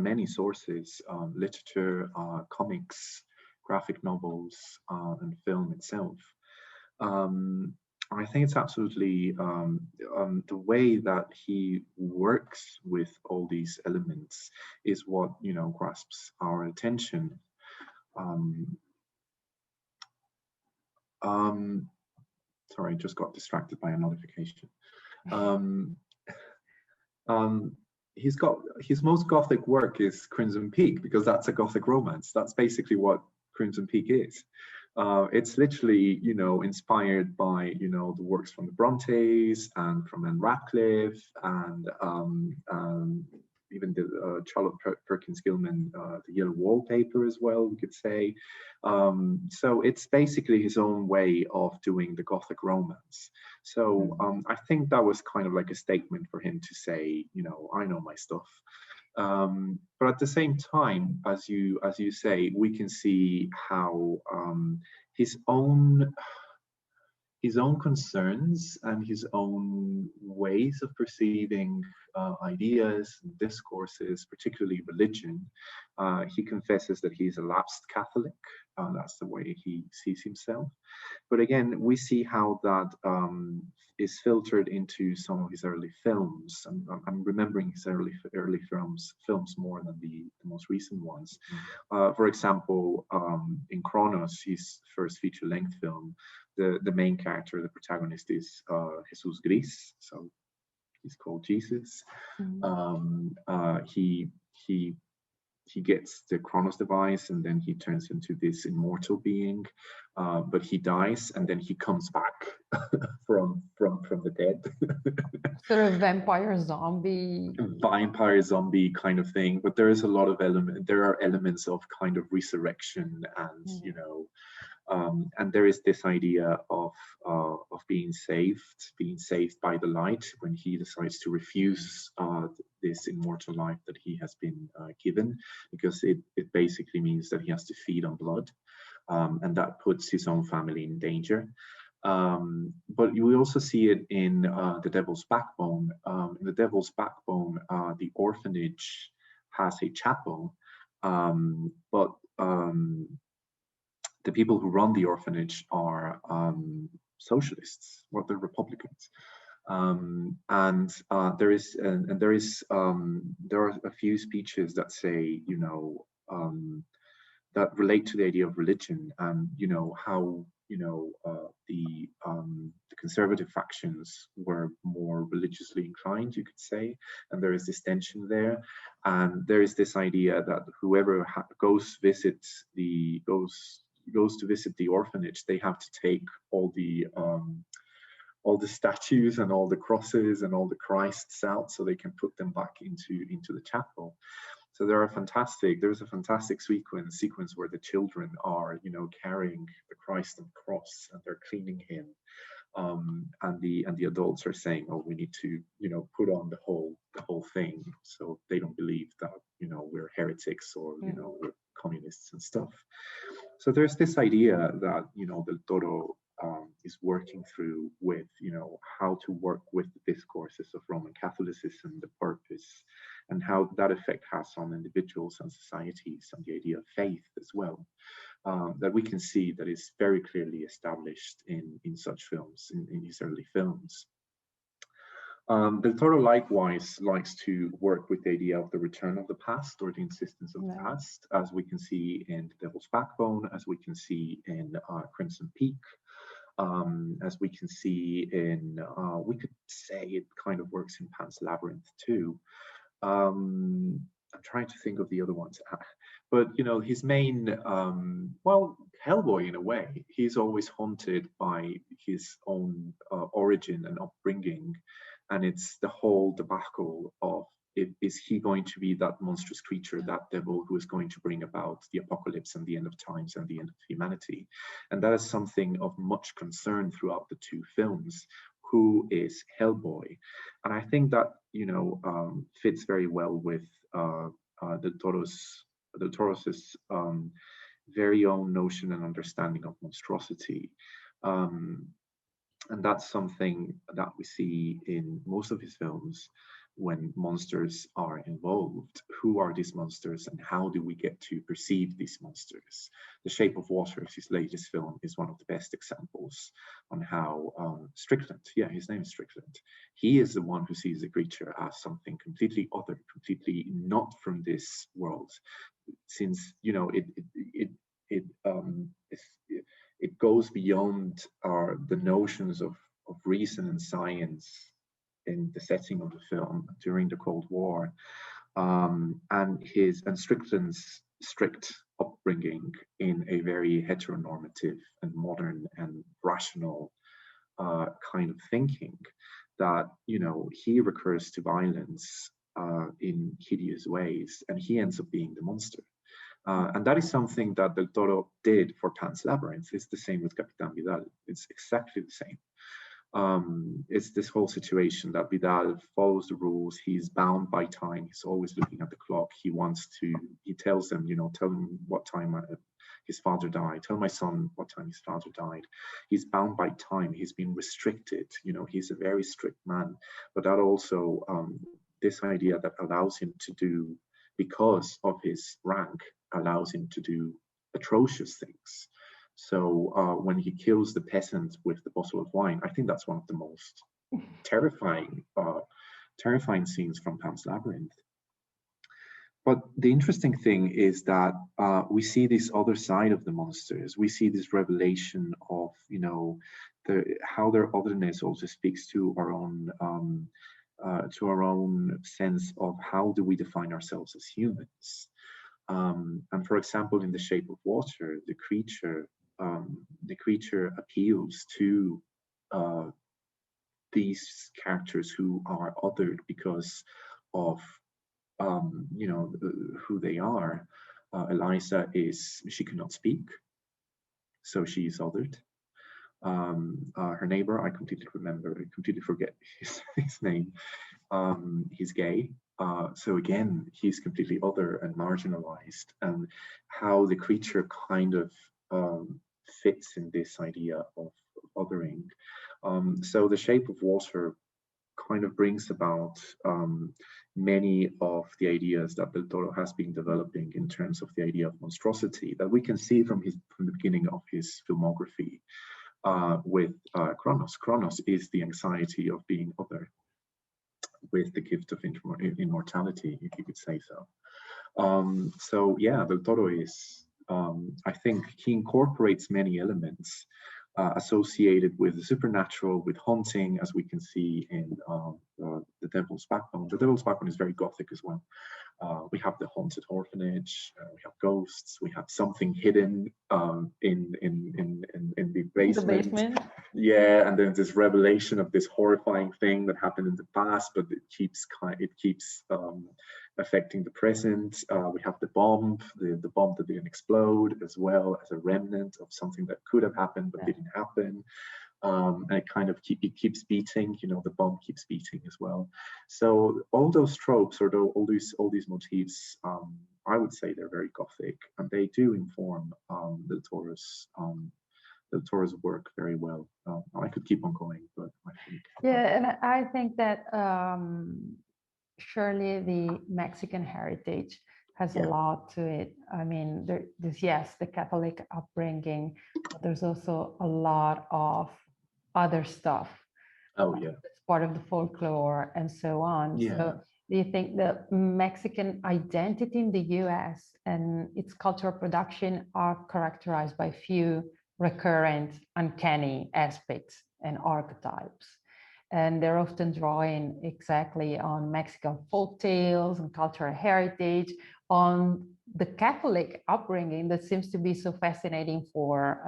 many sources: literature, comics, graphic novels, and film itself. I think it's absolutely the way that he works with all these elements is what, you know, grasps our attention. Sorry, just got distracted by a notification. His most Gothic work is Crimson Peak, because that's a Gothic romance. That's basically what Crimson Peak is. It's literally, you know, inspired by, you know, the works from the Brontes and from Anne Radcliffe, and even the Charlotte Perkins Gilman, the Yellow Wallpaper as well, we could say. So it's basically his own way of doing the Gothic romance. So I think that was kind of like a statement for him to say, you know, I know my stuff. But at the same time, as you say, we can see how his own his own concerns and his own ways of perceiving ideas and discourses, particularly religion. He confesses that he's a lapsed Catholic. That's the way he sees himself. But again, we see how that is filtered into some of his early films. I'm remembering his early films more than the most recent ones. For example, in Kronos, his first feature-length film, the main character, the protagonist, is Jesus Gris, so he's called Jesus. He gets the Kronos device, and then he turns into this immortal being, but he dies, and then he comes back from the dead. Sort of vampire zombie kind of thing. But there is a lot of there are elements of kind of resurrection, and you know, and there is this idea of being saved by the light when he decides to refuse this immortal life that he has been given, because it basically means that he has to feed on blood, and that puts his own family in danger. But we also see it in The Devil's Backbone. In The Devil's Backbone, the orphanage has a chapel, but the people who run the orphanage are socialists, or they're Republicans. There are a few speeches that say, you know, that relate to the idea of religion, and you know how, you know, the conservative factions were more religiously inclined, you could say, and there is this tension there, and there is this idea that whoever goes to visit the orphanage, they have to take all the statues and all the crosses and all the Christs out so they can put them back into the chapel. So there's a fantastic sequence where the children are, you know, carrying the Christ on the cross, and they're cleaning him, and the adults are saying, oh, we need to, you know, put on the whole thing, so they don't believe that, you know, we're heretics, or you know, we're communists and stuff. So there's this idea that, you know, Del Toro is working through with, you know, how to work with the discourses of Roman Catholicism, the purpose, and how that effect has on individuals and societies, and the idea of faith as well, that we can see that is very clearly established in such films, in his early films. Del Toro likewise likes to work with the idea of the return of the past, or the insistence of the past, as we can see in The Devil's Backbone, as we can see in Crimson Peak, as we can see in, we could say it kind of works in Pan's Labyrinth too. I'm trying to think of the other ones, but you know, his main, well, Hellboy in a way, he's always haunted by his own origin and upbringing, and it's the whole debacle of, is he going to be that monstrous creature, that devil who is going to bring about the apocalypse and the end of times and the end of humanity? And that is something of much concern throughout the two films. Who is Hellboy? And I think that, you know, fits very well with Del Toro's very own notion and understanding of monstrosity. And that's something that we see in most of his films. When monsters are involved, who are these monsters, and how do we get to perceive these monsters? The Shape of Water, his latest film, is one of the best examples on how Strickland, yeah, his name is Strickland, he is the one who sees the creature as something completely other, completely not from this world, since, you know, it goes beyond the notions of reason and science in the setting of the film during the Cold War, and Strickland's strict upbringing in a very heteronormative and modern and rational kind of thinking, that, you know, he recurs to violence in hideous ways, and he ends up being the monster. And that is something that Del Toro did for Pan's Labyrinth. It's the same with Capitán Vidal. It's exactly the same. It's this whole situation that Vidal follows the rules. He's bound by time. He's always looking at the clock. He tells them, you know, tell him what time his father died. Tell my son what time his father died. He's bound by time. He's been restricted. You know, he's a very strict man. But that also, this idea that allows him to do, because of his rank, allows him to do atrocious things. So when he kills the peasant with the bottle of wine, I think that's one of the most terrifying scenes from Pan's Labyrinth. But the interesting thing is that we see this other side of the monsters. We see this revelation of, you know, how their otherness also speaks to our own sense of how do we define ourselves as humans. And for example, in The Shape of Water, the creature appeals to these characters who are othered because of you know, who they are. Eliza she cannot speak, so she is othered. Her neighbor, I completely forget his name. He's gay, so again, he's completely other and marginalized. And how the creature kind of fits in this idea of othering. So The Shape of Water kind of brings about many of the ideas that Del Toro has been developing in terms of the idea of monstrosity that we can see from the beginning of his filmography with Kronos. Kronos is the anxiety of being other, with the gift of immortality, if you could say so. So yeah, Del Toro is, I think he incorporates many elements associated with the supernatural, with haunting, as we can see in The Devil's Backbone. The Devil's Backbone is very Gothic as well. We have the haunted orphanage, we have ghosts, we have something hidden in the basement. The basement. Yeah, and then this revelation of this horrifying thing that happened in the past, but it keeps affecting the present. We have the bomb that didn't explode, as well as a remnant of something that could have happened but didn't happen. And it kind of keeps beating, you know, the bomb keeps beating as well. So all those tropes, or all these motifs, I would say they're very Gothic, and they do inform Del Toro's work very well. I could keep on going, but I think. Yeah, and I think that surely the Mexican heritage has a lot to it. I mean, yes, the Catholic upbringing, but there's also a lot of other stuff. Oh yeah, it's part of the folklore and so on. Yeah. So do you think the Mexican identity in the US and its cultural production are characterized by few recurrent, uncanny aspects and archetypes? And they're often drawing exactly on Mexican folk tales and cultural heritage, on the Catholic upbringing that seems to be so fascinating for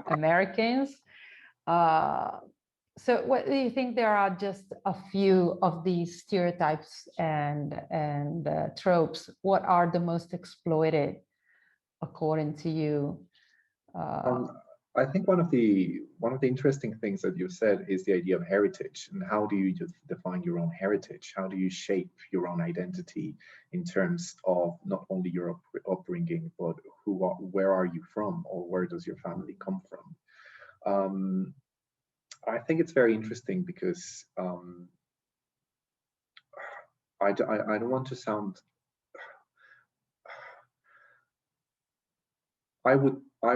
Americans. So what do you think? There are just a few of these stereotypes and tropes. What are the most exploited according to you? I think one of the interesting things that you said is the idea of heritage, and how do you define your own heritage? How do you shape your own identity in terms of not only your upbringing, but where are you from, or where does your family come from? I think it's very interesting because I don't want to sound. I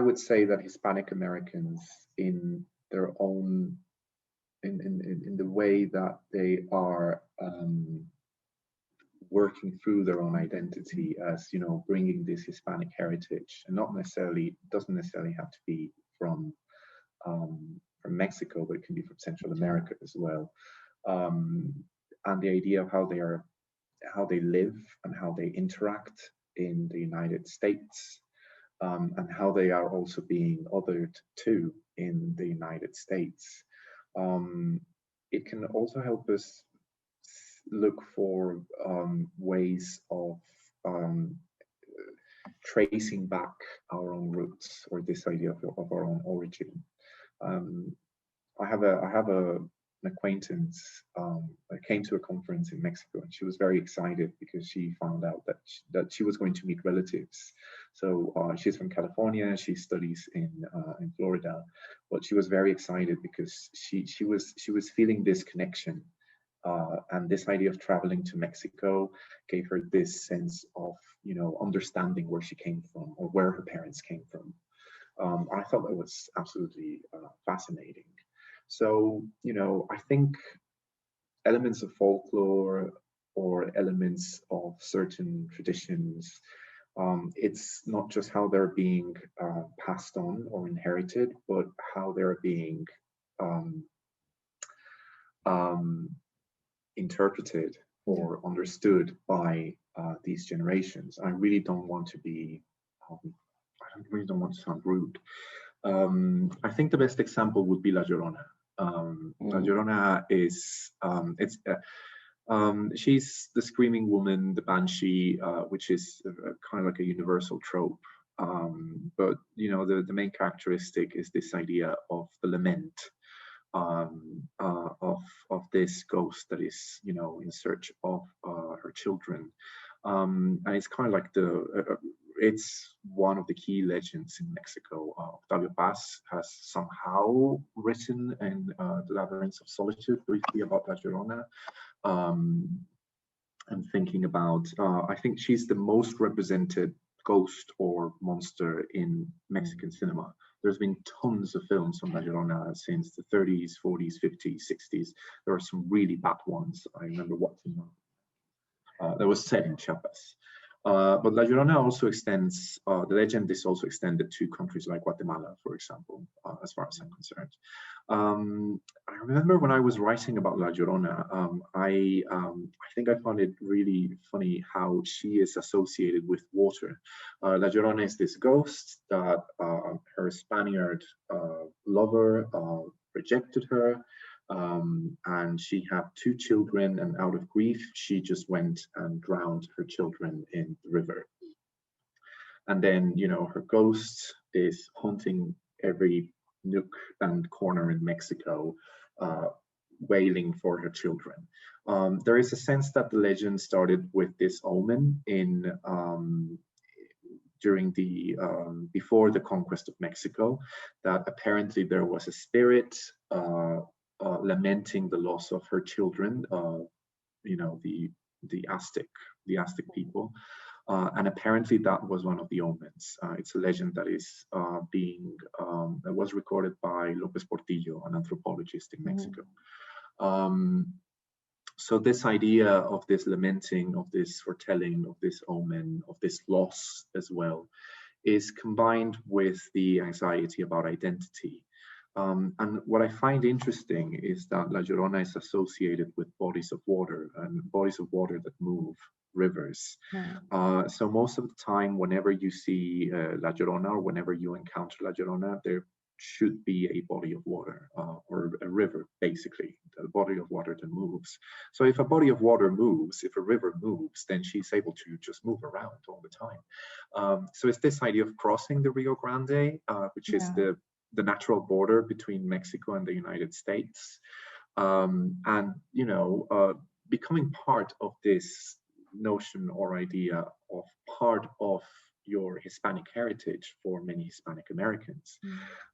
would say that Hispanic Americans, in their own, in the way that they are working through their own identity, as you know, bringing this Hispanic heritage, and doesn't necessarily have to be from Mexico, but it can be from Central America as well. And the idea of how they live and how they interact in the United States, and how they are also being othered too in the United States. It can also help us look for ways of tracing back our own roots, or this idea of our own origin. I have a acquaintance came to a conference in Mexico, and she was very excited because she found out that she was going to meet relatives. So she's from California. She studies in Florida, but she was very excited because she was feeling this connection, and this idea of traveling to Mexico gave her this sense of understanding where she came from or where her parents came from. I thought that was absolutely fascinating. So, I think elements of folklore or elements of certain traditions, it's not just how they're being passed on or inherited, but how they're being interpreted or understood by these generations. I really don't want to be, I really don't want to sound rude. I think the best example would be La Llorona. La Llorona is, she's the screaming woman, the banshee, which is kind of like a universal trope. But the main characteristic is this idea of the lament, of this ghost that is in search of her children, and it's kind of like it's one of the key legends in Mexico. Octavio Paz has somehow written in The Labyrinth of Solitude briefly about La Llorona. I'm thinking about, I think she's the most represented ghost or monster in Mexican cinema. There's been tons of films on La Llorona since the 30s, 40s, 50s, 60s. There are some really bad ones. I remember watching one. That was set in Chiapas. But La Llorona also extends, the legend is also extended to countries like Guatemala, for example, as far as I'm concerned. I remember when I was writing about La Llorona, I think I found it really funny how she is associated with water. La Llorona is this ghost that her Spaniard lover rejected her. And she had 2 children, and out of grief, she just went and drowned her children in the river. And then, her ghost is haunting every nook and corner in Mexico, wailing for her children. There is a sense that the legend started with this omen during the before the conquest of Mexico, that apparently there was a spirit lamenting the loss of her children, the Aztec people, and apparently that was one of the omens. It's a legend that is that was recorded by López Portillo, an anthropologist in Mexico. So this idea of this lamenting, of this foretelling, of this omen, of this loss as well, is combined with the anxiety about identity. And what I find interesting is that La Llorona is associated with bodies of water, and bodies of water that move, rivers. So most of the time, whenever you see La Llorona, or whenever you encounter La Llorona, there should be a body of water, or a river, basically, a body of water that moves. So if a body of water moves, if a river moves, then she's able to just move around all the time. So it's this idea of crossing the Rio Grande, which is the natural border between Mexico and the United States, and becoming part of this notion or idea of part of your Hispanic heritage for many Hispanic Americans.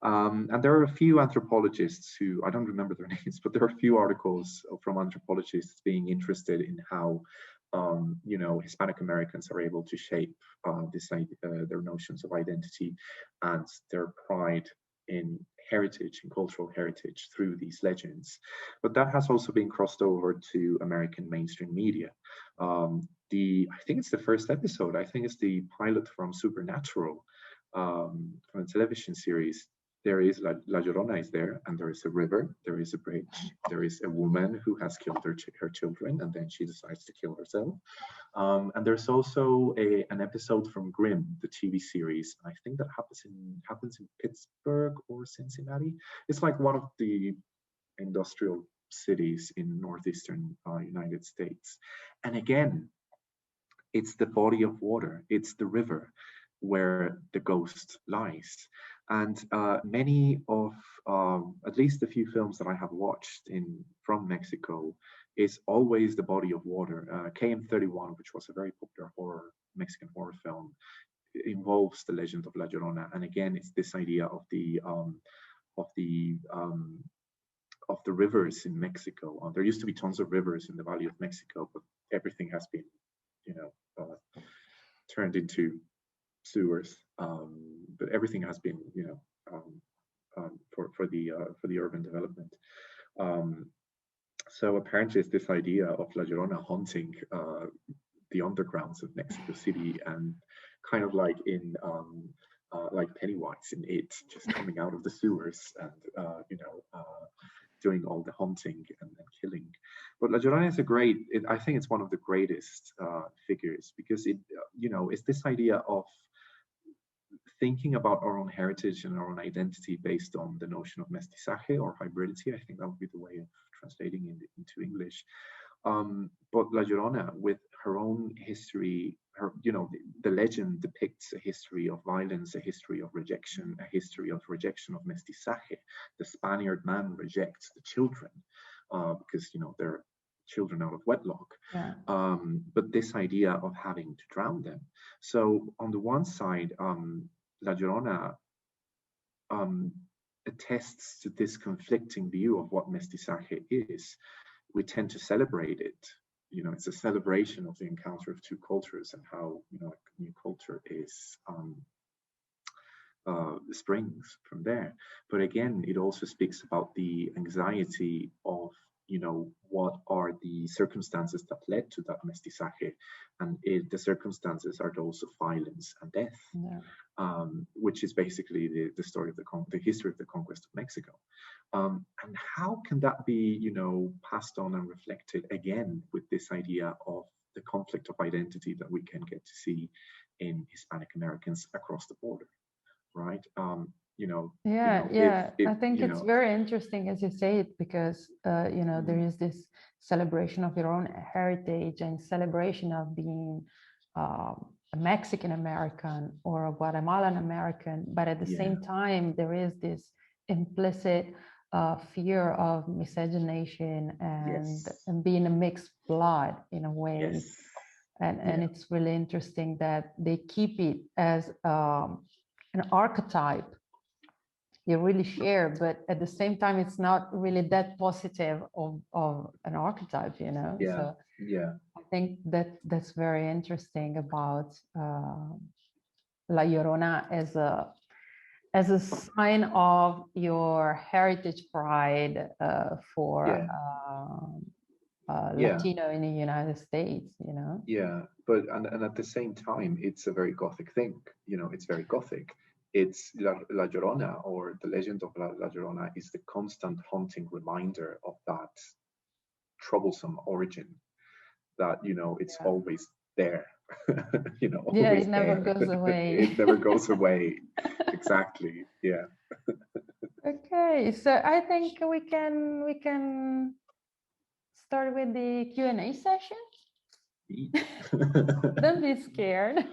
And there are a few anthropologists who, I don't remember their names, but there are a few articles from anthropologists being interested in how Hispanic Americans are able to shape their notions of identity and their pride in heritage and cultural heritage through these legends. But that has also been crossed over to American mainstream media. I think it's the first episode, I think it's the pilot from Supernatural, from a television series. There is La Llorona is there, and there is a river, there is a bridge, there is a woman who has killed her children, and then she decides to kill herself. And there's also an episode from Grimm, the TV series. I think that happens in Pittsburgh or Cincinnati. It's like one of the industrial cities in northeastern United States. And again, it's the body of water, it's the river where the ghost lies. And many of, at least a few films that I have watched from Mexico, is always the body of water. KM31, which was a very popular Mexican horror film, involves the legend of La Llorona, and again, it's this idea of the rivers in Mexico. There used to be tons of rivers in the Valley of Mexico, but everything has been, turned into sewers. But everything has been, for the urban development. So apparently, it's this idea of La Llorona haunting the undergrounds of Mexico City, and kind of like in like Pennywise in It, just coming out of the sewers and doing all the haunting and killing. But La Llorona is I think it's one of the greatest figures, because it's this idea of thinking about our own heritage and our own identity based on the notion of mestizaje or hybridity. I think that would be the way of translating it into English. But La Llorona, with her own history, the legend depicts a history of violence, a history of rejection, a history of rejection of mestizaje. The Spaniard man rejects the children because they're children out of wedlock. Yeah. But this idea of having to drown them. So on the one side, La Llorona attests to this conflicting view of what mestizaje is. We tend to celebrate it. It's a celebration of the encounter of two cultures, and how a new culture is springs from there. But again, it also speaks about the anxiety of what are the circumstances that led to that mestizaje, and the circumstances are those of violence and death. Yeah. Which is basically the story of the history of the conquest of Mexico. And how can that be, passed on and reflected again with this idea of the conflict of identity that we can get to see in Hispanic Americans across the border, right? I think it's very interesting as you say it, because there is this celebration of your own heritage and celebration of being a Mexican American or a Guatemalan American, but at the same time there is this implicit fear of miscegenation and being a mixed blood in a way. Yes. And it's really interesting that they keep it as an archetype you really share, but at the same time, it's not really that positive of an archetype, Yeah. So I think that's very interesting about La Llorona as a sign of your heritage pride for Latino in the United States, Yeah, but and at the same time, it's a very Gothic thing. It's very Gothic. It's La Llorona, or the legend of La Llorona, is the constant haunting reminder of that troublesome origin, that it's always there. It never goes away. It never goes away. Exactly. Yeah. Okay, so I think we can start with the Q&A session. Don't be scared.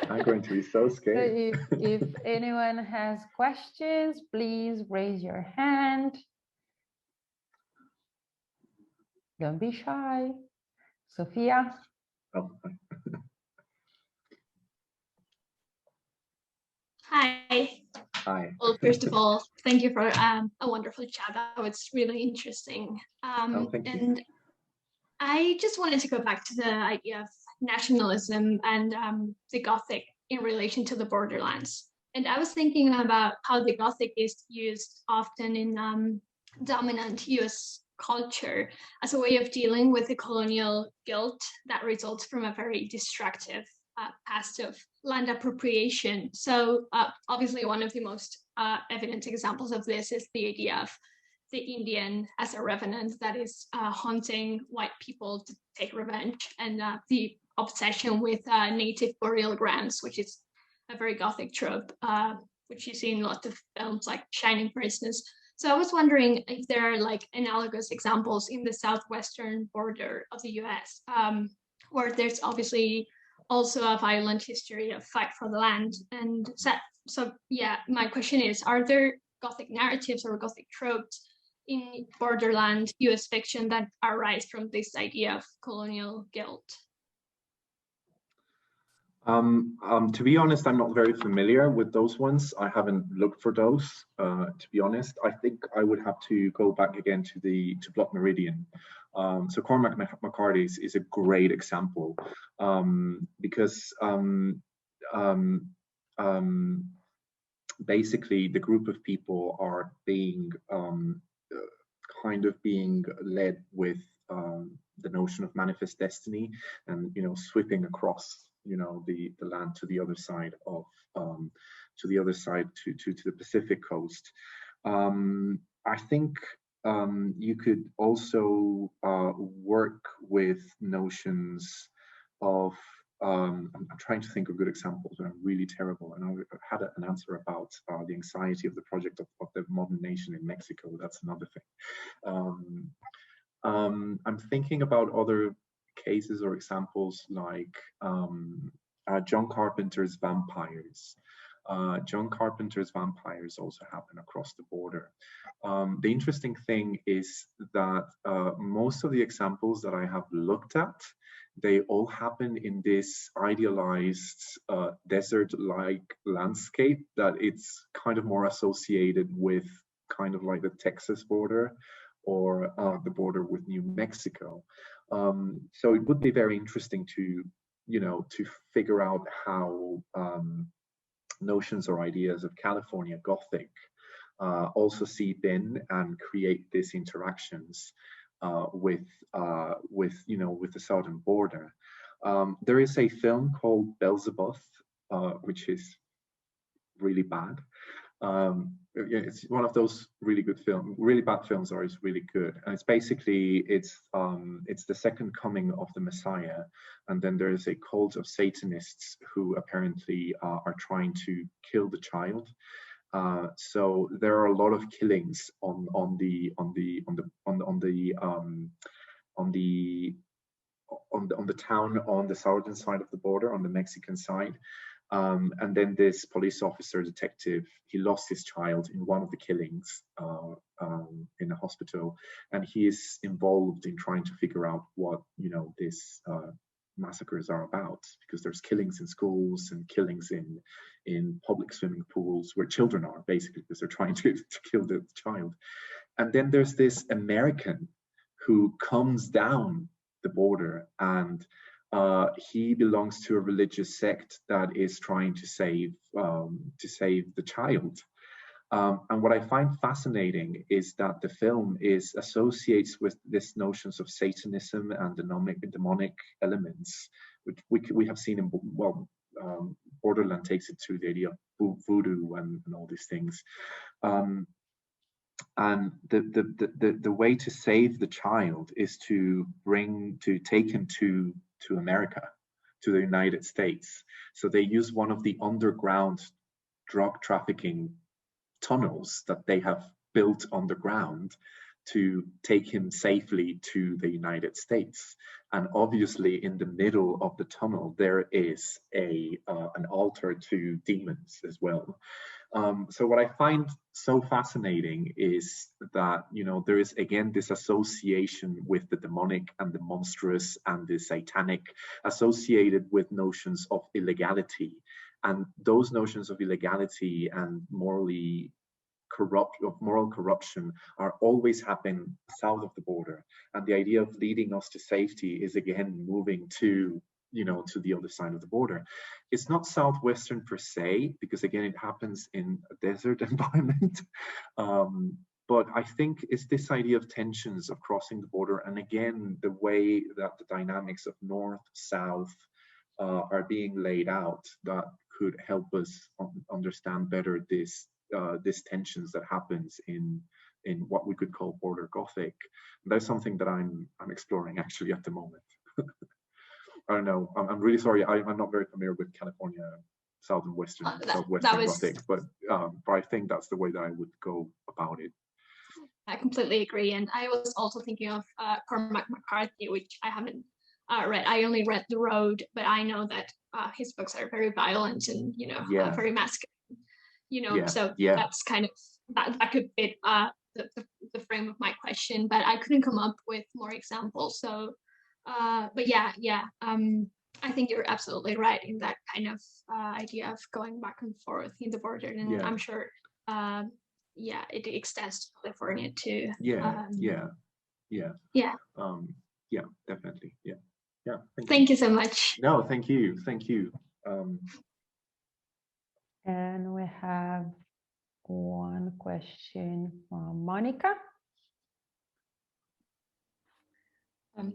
I'm going to be so scared. So if anyone has questions, please raise your hand. Don't be shy. Sophia? Oh. Hi. Hi. Well, first of all, thank you for a wonderful chat. That was really interesting. Thank you. And I just wanted to go back to the idea of nationalism and the Gothic in relation to the borderlands. And I was thinking about how the Gothic is used often in dominant US culture as a way of dealing with the colonial guilt that results from a very destructive past of land appropriation. So obviously one of the most evident examples of this is the idea of the Indian as a revenant that is haunting white people to take revenge, and the obsession with native burial grounds, which is a very Gothic trope, which you see in lots of films like Shining, for instance. So I was wondering if there are like analogous examples in the southwestern border of the US, where there's obviously also a violent history of fight for the land. And so yeah, my question is, are there Gothic narratives or Gothic tropes in borderland US fiction that arise from this idea of colonial guilt? To be honest, I'm not very familiar with those ones. I haven't looked for those, to be honest. I think I would have to go back again to Blood Meridian. So Cormac McCarthy's is a great example, because basically the group of people are being kind of being led with the notion of manifest destiny, and sweeping across the land to the other side of to the Pacific coast. I think you could also work with notions of I'm trying to think of good examples, and I'm really terrible. And I had an answer about the anxiety of the project of the modern nation in Mexico. That's another thing. I'm thinking about other cases or examples like John Carpenter's vampires. John Carpenter's vampires also happen across the border. The interesting thing is that most of the examples that I have looked at, they all happen in this idealized desert-like landscape that it's kind of more associated with kind of like the Texas border or the border with New Mexico. So it would be very interesting to, to figure out how notions or ideas of California Gothic also seep in and create these interactions with the southern border. There is a film called Beelzebub, which is really bad. It's one of those really good films. Really bad films are really good, and it's basically it's the second coming of the Messiah, and then there is a cult of Satanists who apparently are trying to kill the child. So there are a lot of killings on the town on the southern side of the border, on the Mexican side. And then this police officer detective, he lost his child in one of the killings in a hospital, and he is involved in trying to figure out what these massacres are about, because there's killings in schools and killings in public swimming pools where children are, basically because they're trying to kill the child. And then there's this American who comes down the border, and he belongs to a religious sect that is trying to save the child. And what I find fascinating is that the film associates with these notions of Satanism and demonic elements, which we have seen in Borderland takes it to the idea of voodoo and all these things. And the way to save the child is to take him to America, to the United States. So they use one of the underground drug trafficking tunnels that they have built underground to take him safely to the United States. And obviously in the middle of the tunnel, there is an altar to demons as well. So what I find so fascinating is that, there is again this association with the demonic and the monstrous and the satanic associated with notions of illegality. And those notions of illegality and moral corruption are always happen south of the border. And the idea of leading us to safety is again moving to the other side of the border. It's not southwestern per se, because again, it happens in a desert environment. But I think it's this idea of tensions of crossing the border. And again, the way that the dynamics of north, south are being laid out that could help us understand better this tensions that happens in what we could call border Gothic. And that's something that I'm exploring actually at the moment. I don't know. I'm really sorry. I'm not very familiar with California southwestern Gothic, but I think that's the way that I would go about it. I completely agree, and I was also thinking of Cormac McCarthy, which I haven't read. I only read The Road, but I know that his books are very violent and, you know, very masculine, you know, so that's kind of, that could fit the frame of my question, but I couldn't come up with more examples. So, but I think you're absolutely right in that kind of idea of going back and forth in the border, and I'm sure, it extends to California too. Definitely. Thank you so much. No, thank you. And we have one question from Monica.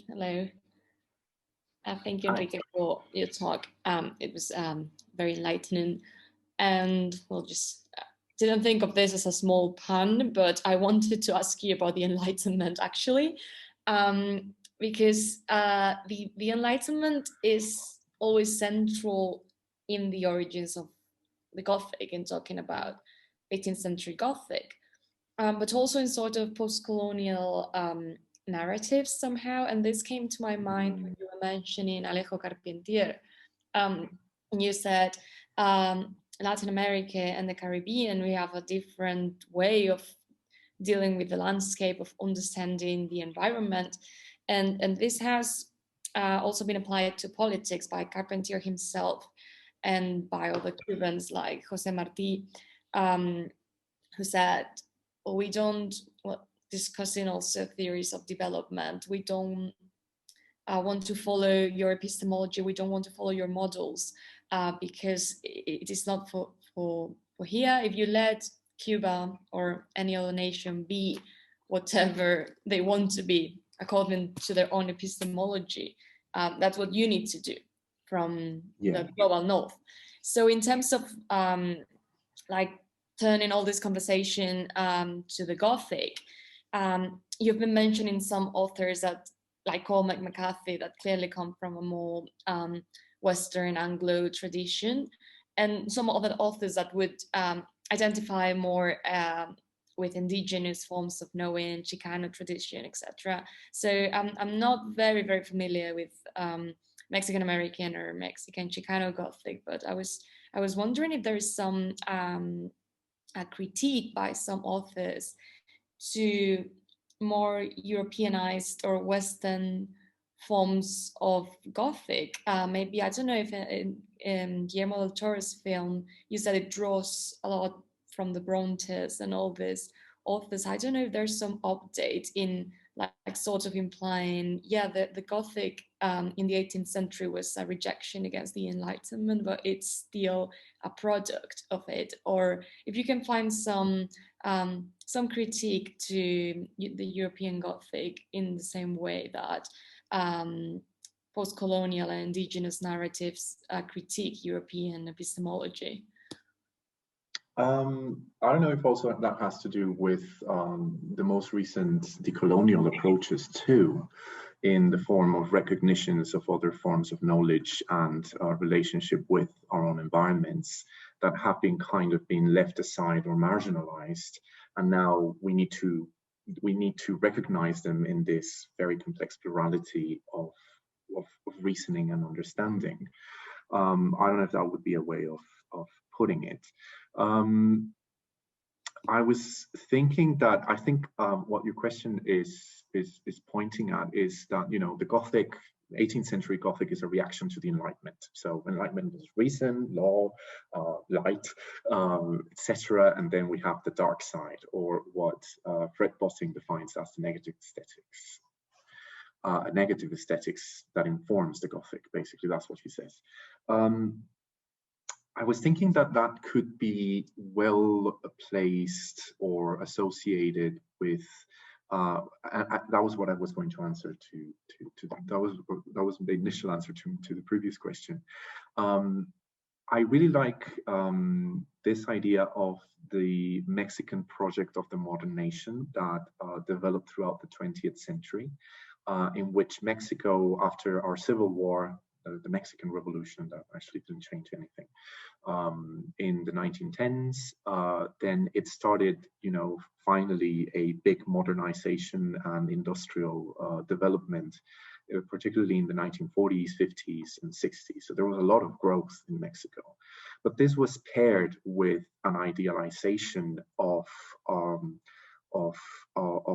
Hello. Thank you, Enrique, for your talk. It was very enlightening, and we'll just didn't think of this as a small pun, but I wanted to ask you about the Enlightenment actually, because the Enlightenment is always central in the origins of the Gothic and talking about 18th century Gothic, but also in sort of post-colonial narratives somehow. And this came to my mind when you were mentioning Alejo Carpentier. You said Latin America and the Caribbean, we have a different way of dealing with the landscape, of understanding the environment. And this has also been applied to politics by Carpentier himself and by other Cubans like Jose Marti, who said, we don't, discussing also theories of development, we don't want to follow your epistemology, we don't want to follow your models, because it is not for here. If you let Cuba or any other nation be whatever they want to be according to their own epistemology, that's what you need to do from the global north. So in terms of like turning all this conversation to the Gothic, you've been mentioning some authors that, like Cormac McCarthy, that clearly come from a more Western Anglo tradition, and some other authors that would identify more with indigenous forms of knowing, Chicano tradition, etc. So I'm not very, very familiar with Mexican American or Mexican Chicano Gothic, but I was wondering if there is some a critique by some authors to more Europeanized or Western forms of Gothic. Maybe, I don't know if in Guillermo del Toro's film, you said it draws a lot from the Brontes and all this authors. I don't know if there's some update in like sort of implying, the Gothic in the 18th century was a rejection against the Enlightenment, but it's still a product of it. Or if you can find some critique to the European Gothic in the same way that post-colonial and indigenous narratives critique European epistemology. I don't know if also that has to do with the most recent decolonial approaches too, in the form of recognitions of other forms of knowledge and our relationship with our own environments that have been kind of been left aside or marginalized, and now we need to recognize them in this very complex plurality of reasoning and understanding. I don't know if that would be a way of putting it. I was thinking that I think what your question is pointing at is that, you know, the Gothic, 18th century Gothic is a reaction to the Enlightenment. So Enlightenment was reason, law, light, etc. And then we have the dark side, or what Fred Bossing defines as the negative aesthetics. A negative aesthetics that informs the Gothic, basically, that's what he says. I was thinking that that could be well placed or associated with, that was what I was going to answer to that. That was the initial answer to the previous question. I really like this idea of the Mexican project of the modern nation that developed throughout the 20th century, in which Mexico, after our civil war, the Mexican Revolution, that actually didn't change anything, in the 1910s, then it started, you know, finally a big modernization and industrial development particularly in the 1940s, 50s, and 60s. So there was a lot of growth in Mexico. But this was paired with an idealization of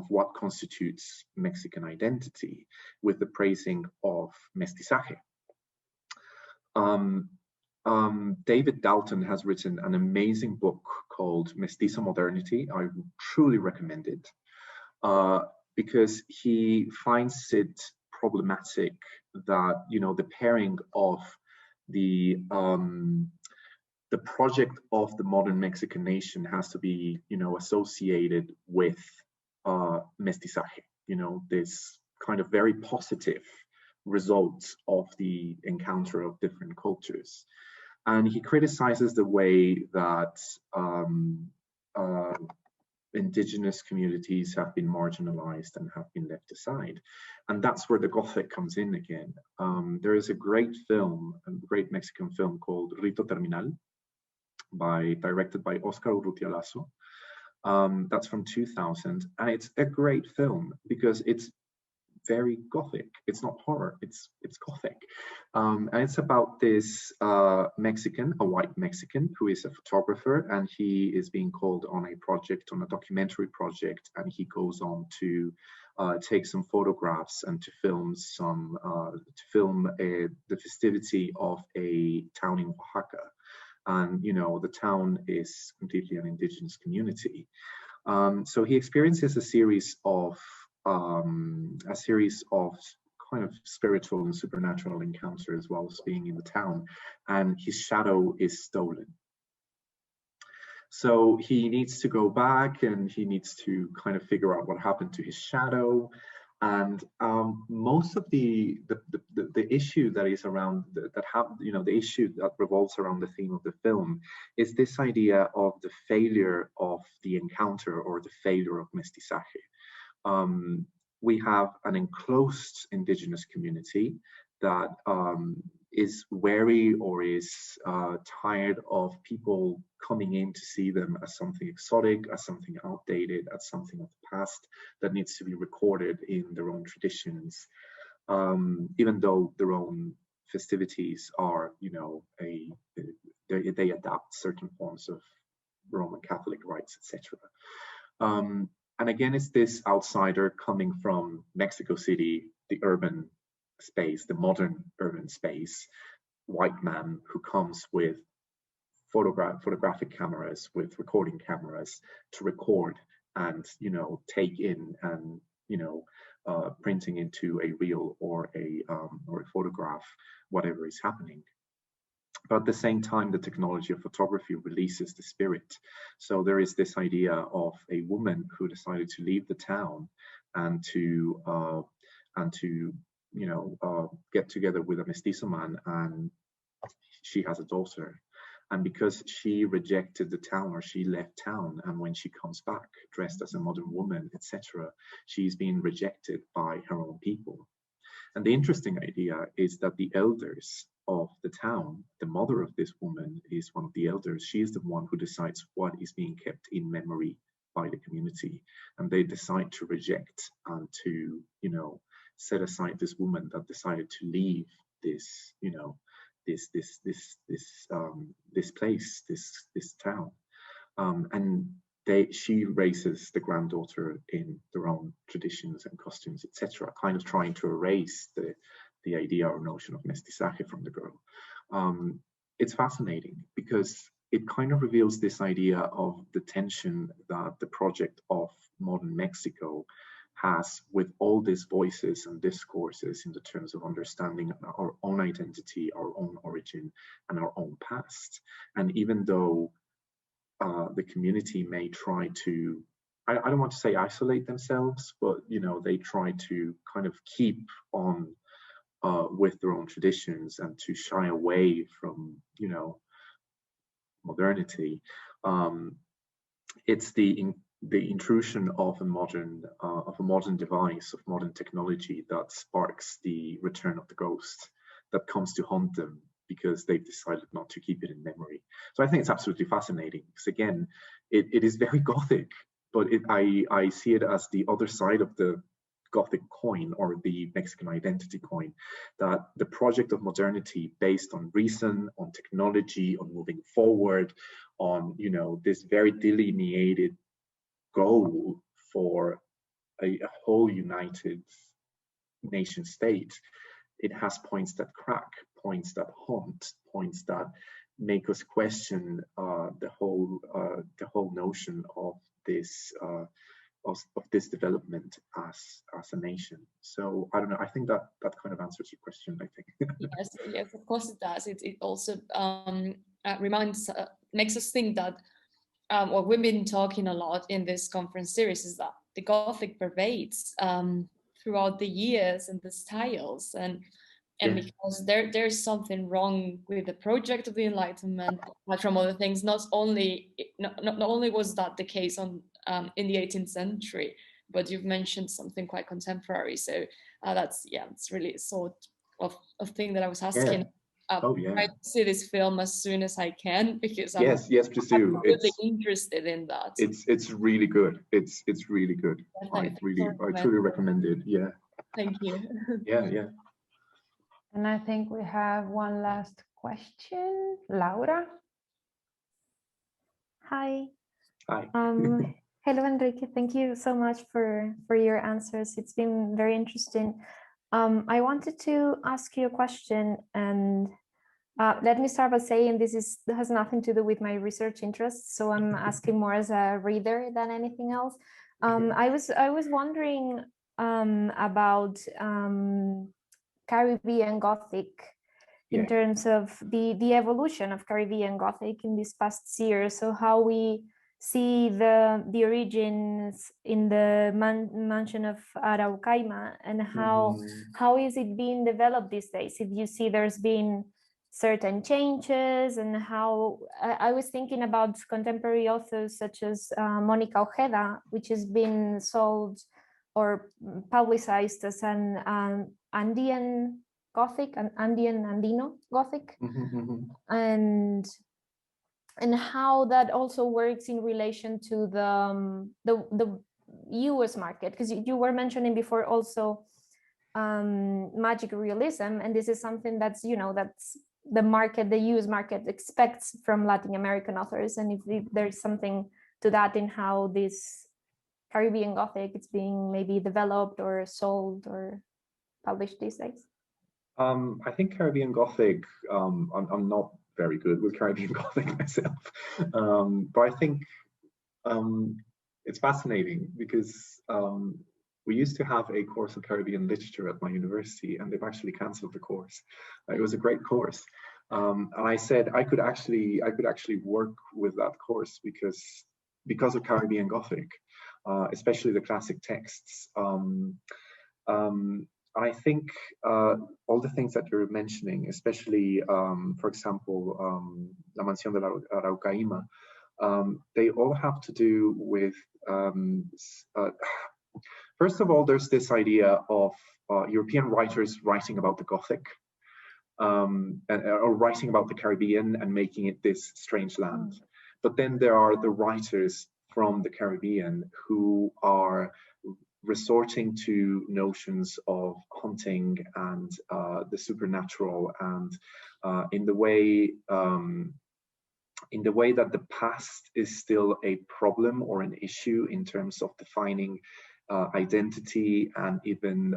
what constitutes Mexican identity, with the praising of mestizaje. David Dalton has written an amazing book called Mestizo Modernity. I truly recommend it because he finds it problematic that, you know, the pairing of the project of the modern Mexican nation has to be, you know, associated with mestizaje, you know, this kind of very positive results of the encounter of different cultures. And he criticizes the way that indigenous communities have been marginalized and have been left aside. And that's where the Gothic comes in again. There is a great film, a great Mexican film called Rito Terminal, directed by Oscar Urrutia Lasso. That's from 2000, and it's a great film because it's very Gothic. It's not horror, it's Gothic. And it's about this Mexican, a white Mexican, who is a photographer, and he is being called on a project, on a documentary project, and he goes on to take some photographs and to film the festivity of a town in Oaxaca. And, you know, the town is completely an indigenous community. So he experiences a series of kind of spiritual and supernatural encounters whilst being in the town, and his shadow is stolen. So he needs to go back and he needs to kind of figure out what happened to his shadow. And most of the issue that is around the issue that revolves around the theme of the film is this idea of the failure of the encounter, or the failure of mestizaje. We have an enclosed indigenous community that is wary or is tired of people coming in to see them as something exotic, as something outdated, as something of the past that needs to be recorded in their own traditions, even though their own festivities are, you know, they adapt certain forms of Roman Catholic rites, etc. And again, it's this outsider coming from Mexico City, the urban space, the modern urban space, white man who comes with photographic cameras, with recording cameras to record and, you know, take in and, you know, printing into a reel or a photograph whatever is happening. But at the same time, the technology of photography releases the spirit. So there is this idea of a woman who decided to leave the town and to you know, get together with a mestizo man, and she has a daughter. And because she rejected the town, or she left town, and when she comes back dressed as a modern woman, etc., she's being rejected by her own people. And the interesting idea is that the elders of the town, the mother of this woman is one of the elders. She is the one who decides what is being kept in memory by the community, and they decide to reject and to, you know, set aside this woman that decided to leave this, you know, this place, this town, and she raises the granddaughter in their own traditions and costumes, etc., kind of trying to erase the idea or notion of mestizaje from the girl. It's fascinating because it kind of reveals this idea of the tension that the project of modern Mexico has with all these voices and discourses in the terms of understanding our own identity, our own origin, and our own past. And even though the community may try to, I don't want to say isolate themselves, but, you know, they try to kind of keep on with their own traditions and to shy away from, you know, modernity. It's the intrusion of a modern device, of modern technology, that sparks the return of the ghost that comes to haunt them because they've decided not to keep it in memory. So I think it's absolutely fascinating because, again, it is very Gothic, but I see it as the other side of the Gothic coin, or the Mexican identity coin, that the project of modernity based on reason, on technology, on moving forward, on, you know, this very delineated goal for a whole united nation state, it has points that crack, points that haunt, points that make us question the whole notion of this development as a nation. So I don't know. I think that kind of answers your question, I think. Yes, of course it does. It also makes us think that what we've been talking a lot in this conference series is that the Gothic pervades throughout the years and the styles, and because there's something wrong with the project of the Enlightenment, but from other things. Not only was that the case in the 18th century, but you've mentioned something quite contemporary. So it's really sort of thing that I was asking. Try to see this film as soon as I can, because I'm please do. really interested in that. It's really good. It's really good. I truly recommend it. Yeah. Thank you. Yeah. And I think we have one last question, Laura. Hi. Hi. Hello, Enrique. Thank you so much for your answers. It's been very interesting. I wanted to ask you a question, and let me start by saying this has nothing to do with my research interests, so I'm asking more as a reader than anything else. I was wondering about Caribbean Gothic in terms of the evolution of Caribbean Gothic in these past years. So how we see the origins in the mansion of Araucaima, and how is it being developed these days? If you see there's been certain changes, and how I was thinking about contemporary authors such as Mónica Ojeda, which has been sold or publicized as an Andean Gothic, an Andino Gothic, and how that also works in relation to the US market, because you were mentioning before also magic realism, and this is something that's the US market expects from Latin American authors, and if there's something to that in how this Caribbean Gothic is being maybe developed or sold or published these days. I think Caribbean Gothic, I'm not very good with Caribbean Gothic myself, but I think it's fascinating because we used to have a course of Caribbean literature at my university, and they've actually cancelled the course. It was a great course, and I said I could actually work with that course because of Caribbean Gothic, especially the classic texts. I think all the things that you're mentioning, especially, for example, La Mansión de la Araucaima, they all have to do with, first of all, there's this idea of European writers writing about the Gothic, or writing about the Caribbean and making it this strange land. But then there are the writers from the Caribbean who are resorting to notions of hunting and the supernatural, and in the way that the past is still a problem or an issue in terms of defining identity and even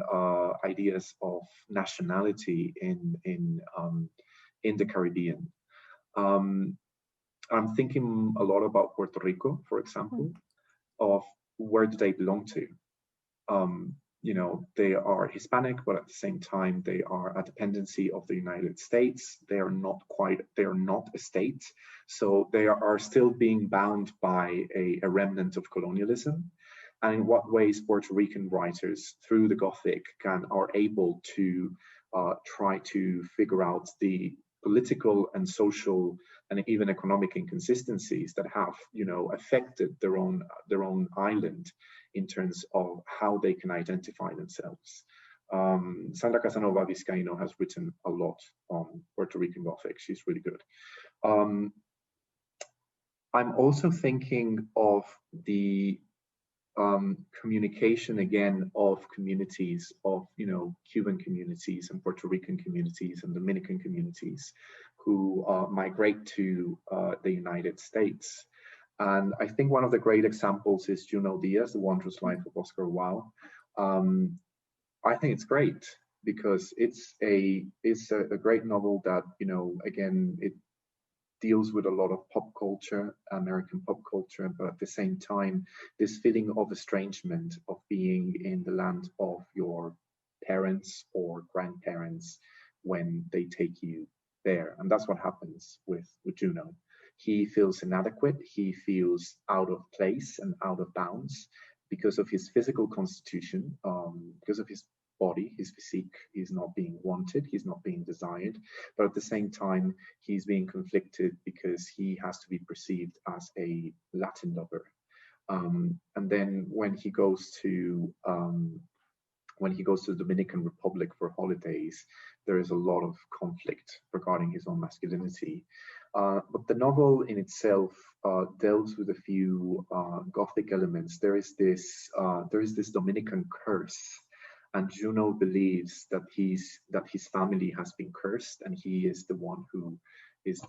ideas of nationality in the Caribbean. I'm thinking a lot about Puerto Rico, for example, of where do they belong to? They are Hispanic, but at the same time, they are a dependency of the United States. They are not a state. So they are still being bound by a remnant of colonialism. And in what ways Puerto Rican writers through the Gothic are able to try to figure out the political and social and even economic inconsistencies that have, affected their own island in terms of how they can identify themselves. Sandra Casanova Vizcaíno has written a lot on Puerto Rican Gothic. She's really good. I'm also thinking of the communication again of communities of, you know, Cuban communities and Puerto Rican communities and Dominican communities who migrate to the United States. And I think one of the great examples is Junot Diaz, The Wondrous Life of Oscar Wilde. I think it's great because it's a great novel that, you know, again, it deals with a lot of pop culture, American pop culture, but at the same time, this feeling of estrangement of being in the land of your parents or grandparents when they take you there. And that's what happens with Juno. He feels inadequate, he feels out of place and out of bounds because of his physical constitution, because of his body, his physique. He's not being wanted, he's not being desired, but at the same time, he's being conflicted because he has to be perceived as a Latin lover. And then when he goes to the Dominican Republic for holidays, there is a lot of conflict regarding his own masculinity. But the novel in itself deals with a few Gothic elements. There is this Dominican curse, and Juno believes that his family has been cursed, and he is the one who is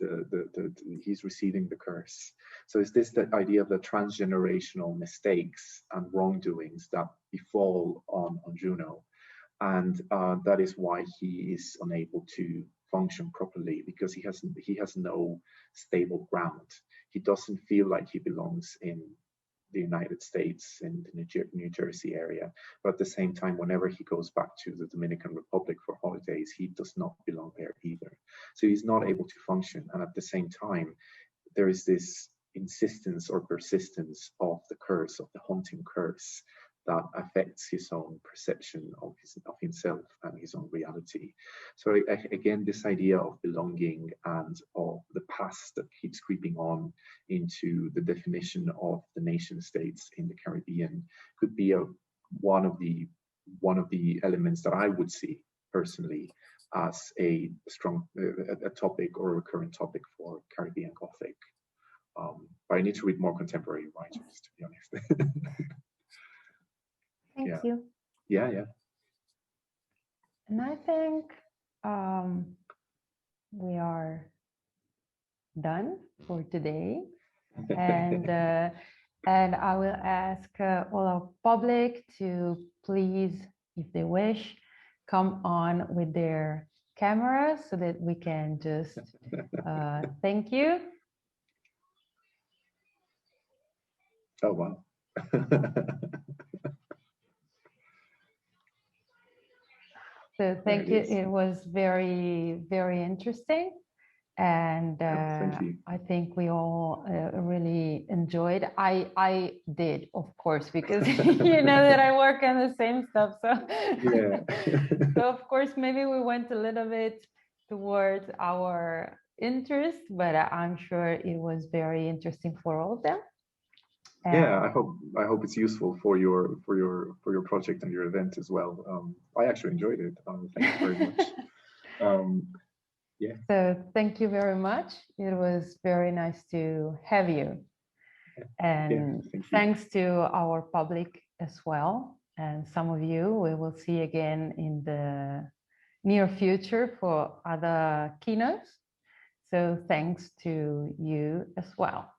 he's receiving the curse. So is this the idea of the transgenerational mistakes and wrongdoings that befall on Juno, and that is why he is unable to function properly, because he has no stable ground. He doesn't feel like he belongs in the United States, in the New Jersey area, but at the same time, whenever he goes back to the Dominican Republic for holidays, he does not belong there either. So he's not able to function, and at the same time, there is this insistence or persistence of the curse, of the haunting curse, that affects his own perception of himself and his own reality. So again, this idea of belonging and of the past that keeps creeping on into the definition of the nation states in the Caribbean could be one of the elements that I would see personally as a strong a topic or a recurrent topic for Caribbean Gothic. But I need to read more contemporary writers, to be honest. Thank you. Yeah. And I think we are done for today. And I will ask all our public to please, if they wish, come on with their cameras so that we can just thank you. Oh, wow. So thank you. It was very, very interesting. And thank you. I think we all really enjoyed. I did, of course, because you know that I work on the same stuff. So, yeah. So of course, maybe we went a little bit towards our interest, but I'm sure it was very interesting for all of them. Yeah, I hope it's useful for your project and your event as well. I actually enjoyed it. Thank you very much. Yeah. So thank you very much. It was very nice to have you. And thanks to our public as well. And some of you we will see again in the near future for other keynotes. So thanks to you as well.